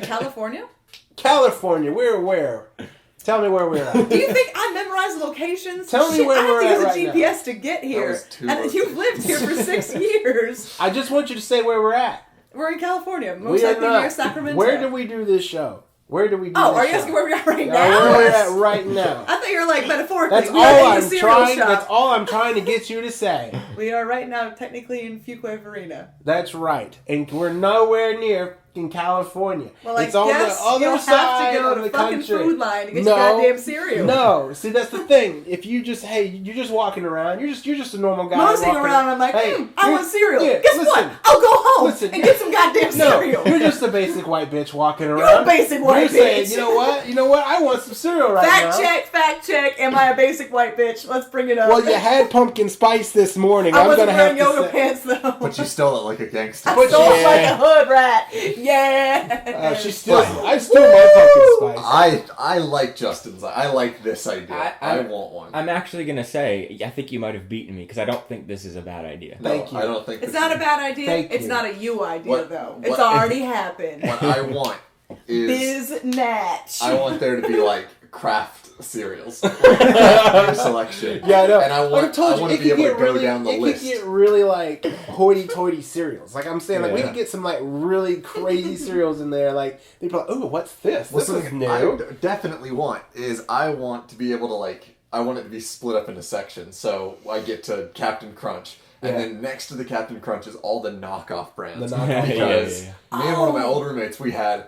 California? California. We're where? Tell me where we're at. Do you think I memorized locations? Tell me Shit, where I we're have to at use right a GPS to get here. was too And much. you've lived here for 6 years. I just want you to say where we're at. We're in California. We Most are likely not. near Sacramento. Where do we do this show? Where do we do Oh, this are you show? asking where we are right Yeah, now? where we're at right now. I thought you were like metaphorically. That's we are all in I'm the cereal trying. shop. That's all I'm trying to get you to say. We are right now technically in Fuquay Arena. That's right, and we're nowhere near in California. Well, I it's on guess the other you'll have side to go of to the fucking country. Food Line to get No, your goddamn cereal. No, see that's the thing. If you just you're just walking around. You're just a normal guy. Moseying walking around, I'm like, hey, I you're- want cereal. yeah, Guess listen, what? I'll go home listen, and get some goddamn No, cereal. you're just a basic white bitch walking around. You're a basic white You're saying, bitch. you know what? You know what? I want some cereal right now. Fact check. Am I a basic white bitch? Let's bring it up. Well, you had pumpkin spice this morning. I I'm wasn't gonna have wearing to yoga say. pants though. But you stole it like a gangster. I But stole yeah. like a hood rat. Yeah. She still. I stole my pumpkin spice. I like Justin's. I like this idea. I want one. I'm actually gonna say I think you might have beaten me because I don't think this is a bad idea. No, Thank you. I don't think It's this not is- a bad idea. Thank It's you. not a you idea What- though. what- It's already happened. What I want is Biznatch. I want there to be like craft cereals, your selection. Yeah, I know. And I Like want, I told I you, want it to be could able to get go really, down the it list. could get really like hoity-toity cereals. Like I'm saying, like we Yeah. could get some like really crazy cereals in there. Like people are like, "Ooh, what's this? Well, This is something new." I definitely want is I want to be able to like I want it to be split up into sections. So I get to Captain Crunch, and Yeah. then next to the Captain Crunch is all the knockoff brands. The knockoff Because Yeah. me and one of my old roommates, we had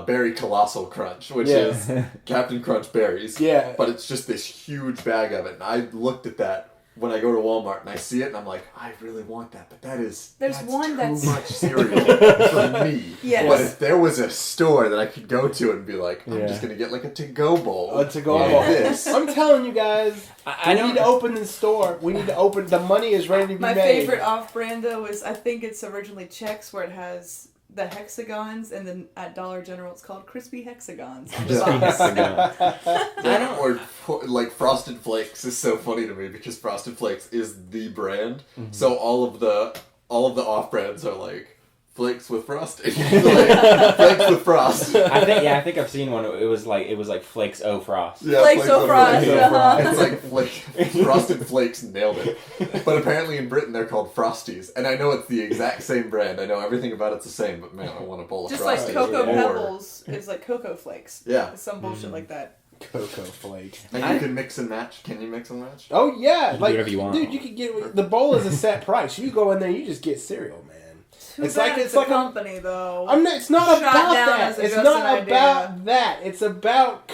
Berry Colossal Crunch, which Yeah. is Captain Crunch berries. Yeah. But it's just this huge bag of it, and I looked at that when I go to Walmart and I see it, and I'm like, I really want that, but There's that's one too that's- much cereal for me. Yes. But if there was a store that I could go to and be like, I'm Yeah. just gonna get like a to-go bowl. To go Yeah. about This. I'm telling you guys, I we don't. need to open the store. We need to open. The money is ready to be My made. favorite off-brand though is I think it's originally Chex where it has the hexagons, and then at Dollar General it's called crispy hexagons. on the Crispy box. hexagon. Or like Frosted Flakes is so funny to me because Frosted Flakes is the brand. Mm-hmm. So all of the off brands are like flakes with frosting, like, flakes with frost. I think I've seen one. It was like Flakes O Frost. Yeah, Flakes O' with Frost, Flakes O' uh-huh. Frost. It's like Frosted Flakes nailed it. But apparently in Britain they're called Frosties, and I know it's the exact same brand. I know everything about it's the same, but man, I want a bowl of Just Frosties. like Cocoa or- Pebbles is like Cocoa Flakes. Yeah. It's some bullshit like that. Cocoa flake. And you can mix and match. Can you mix and match? Oh yeah, can do like whatever you want. dude, you could get the bowl is a set price. You go in there, you just get cereal, man. Too It's bad like- it's it's a like a- company though. I'm not. It's not Shot about down that. as a It's just not an about idea. that. It's about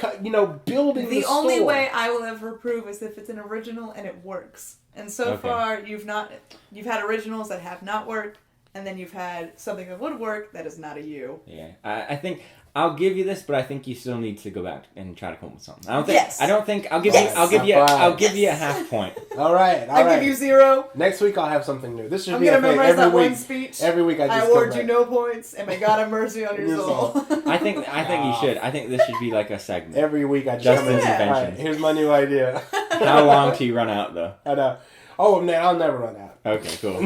building The the only store. way I will ever prove is if it's an original and it works. And so Okay. far, you've had originals that have not worked, and then you've had something that would work that is not a you. Yeah, I think I'll give you this, but I think you still need to go back and try to come up with something. I don't think. Yes. I don't think. I'll give Yes. you. I'll give you. Yes. I'll give you a half point. All right, all I right. give you 0. Next week I'll have something new. This should I'm be gonna a thing memorize every that week. one speech. Every week I just I come award back. you no points, and may God have mercy on your Your soul. I think you should. I think this should be like a segment. Every week I just Justin's come in. invention. All right, here's my new idea. How long till you run out though? I know. Oh man, I'll never run out. Okay, cool.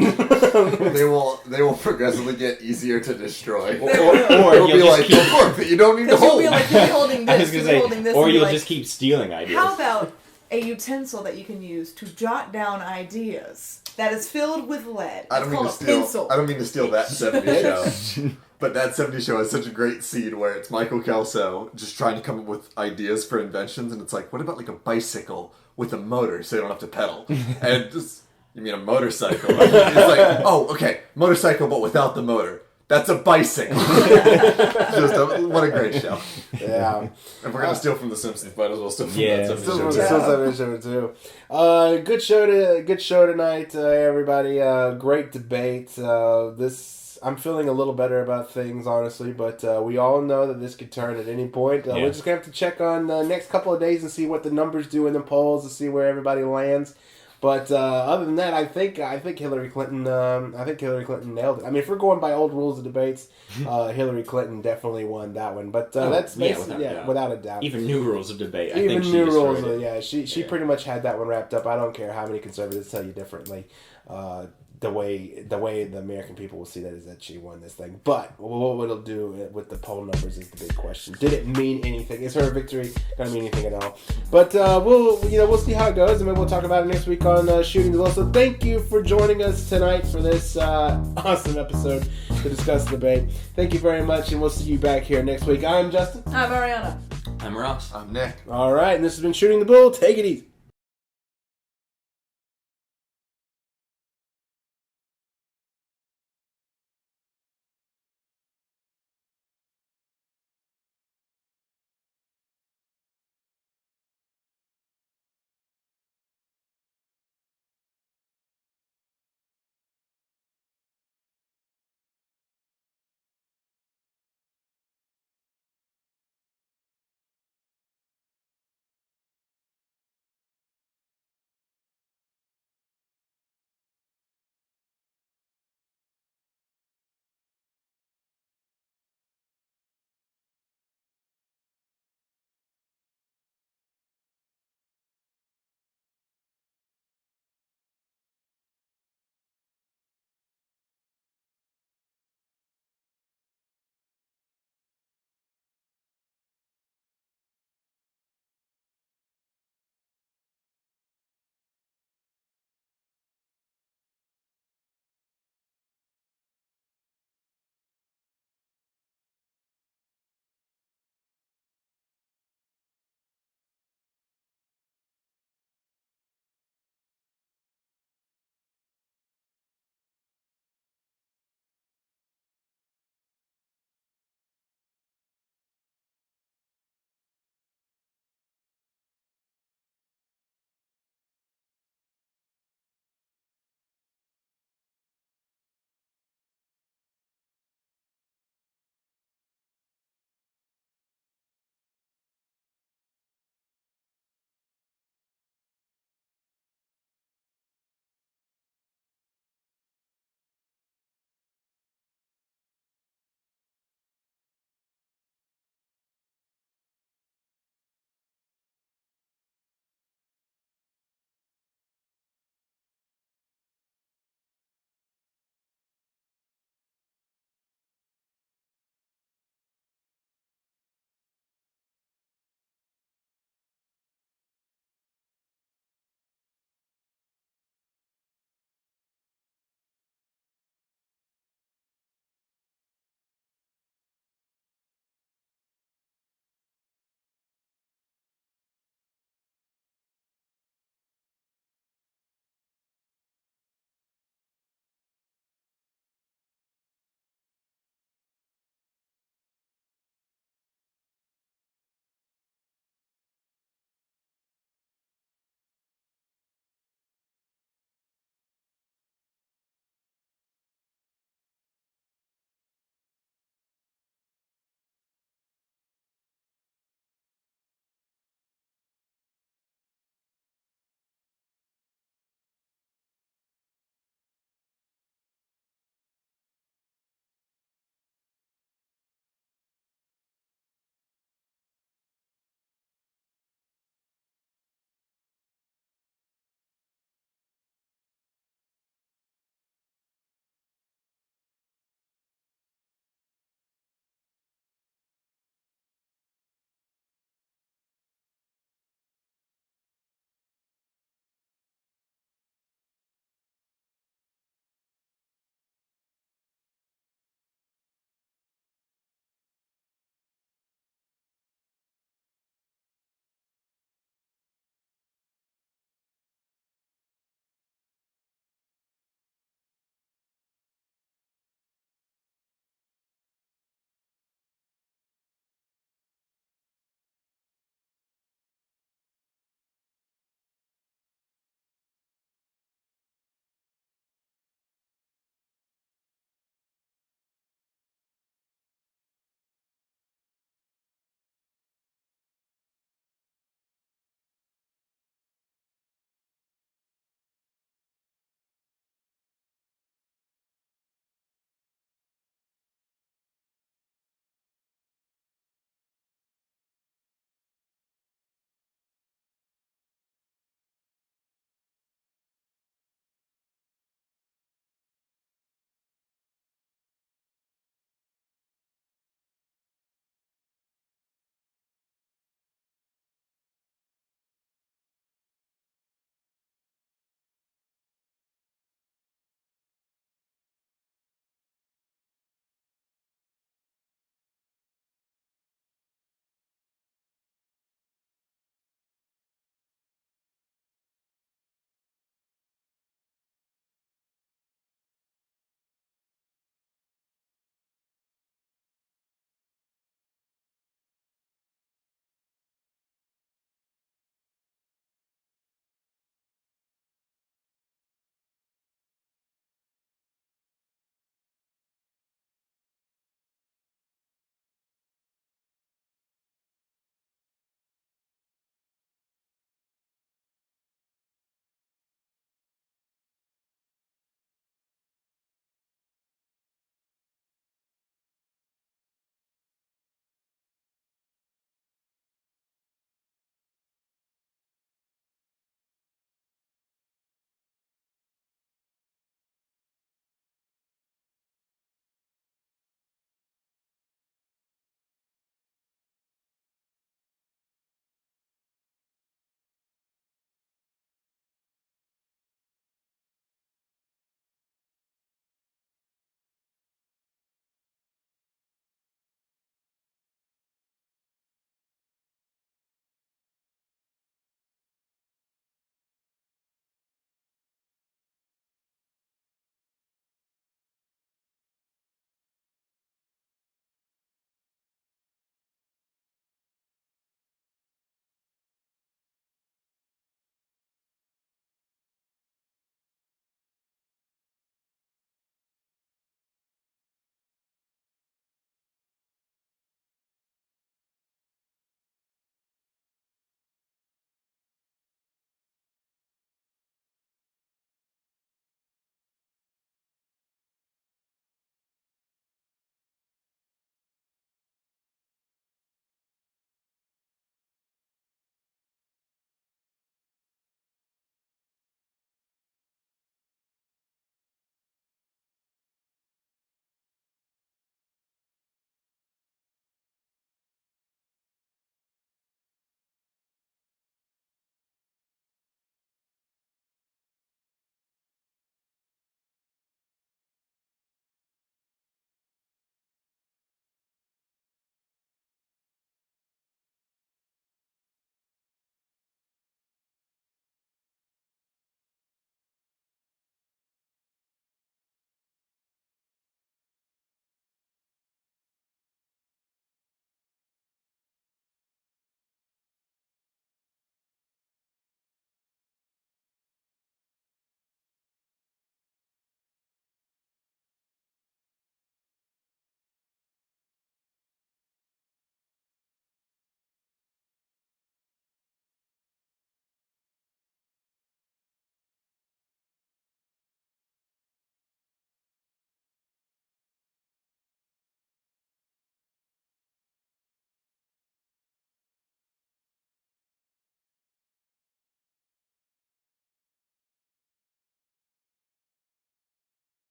They will progressively get easier to destroy. Or It'll you'll be just like, keep. look, that you don't need to Because you'll hold. be like, you'll be holding I this, was you'll gonna be say, holding this, or and be you'll like, just keep stealing ideas. how about a utensil that you can use to jot down ideas that is filled with lead? I don't It's mean called to a steal. pencil. I don't mean to steal that 70s show. But that 70s show has such a great scene where it's Michael Kelso just trying to come up with ideas for inventions, and it's like, what about like a bicycle with a motor so you don't have to pedal? And just, you mean a motorcycle? It's like, oh, okay, motorcycle but without the motor. That's a bicycle. What a great show. Yeah. If we're going to steal from The Simpsons, might as well steal from Yeah. that Still 70s show. show too. Good show tonight, everybody. Great debate. I'm feeling a little better about things, honestly, but we all know that this could turn at any point. We're just gonna have to check on the next couple of days and see what the numbers do in the polls to see where everybody lands. But other than that, I think Hillary Clinton. I think Hillary Clinton nailed it. I mean, if we're going by old rules of debates, Hillary Clinton definitely won that one. But that's basically without a doubt. Even new rules of debate. I Even think she new destroyed rules. it. She pretty much had that one wrapped up. I don't care how many conservatives tell you differently. The way the American people will see that is that she won this thing. But what it'll do with the poll numbers is the big question. Did it mean anything? Is her victory going to mean anything at all? But we'll see how it goes, and maybe we'll talk about it next week on Shooting the Will. So thank you for joining us tonight for this awesome episode to discuss the debate. Thank you very much, and we'll see you back here next week. I'm Justin. I'm Ariana. I'm Ross. I'm Nick. All right, and this has been Shooting the Bull. Take it easy.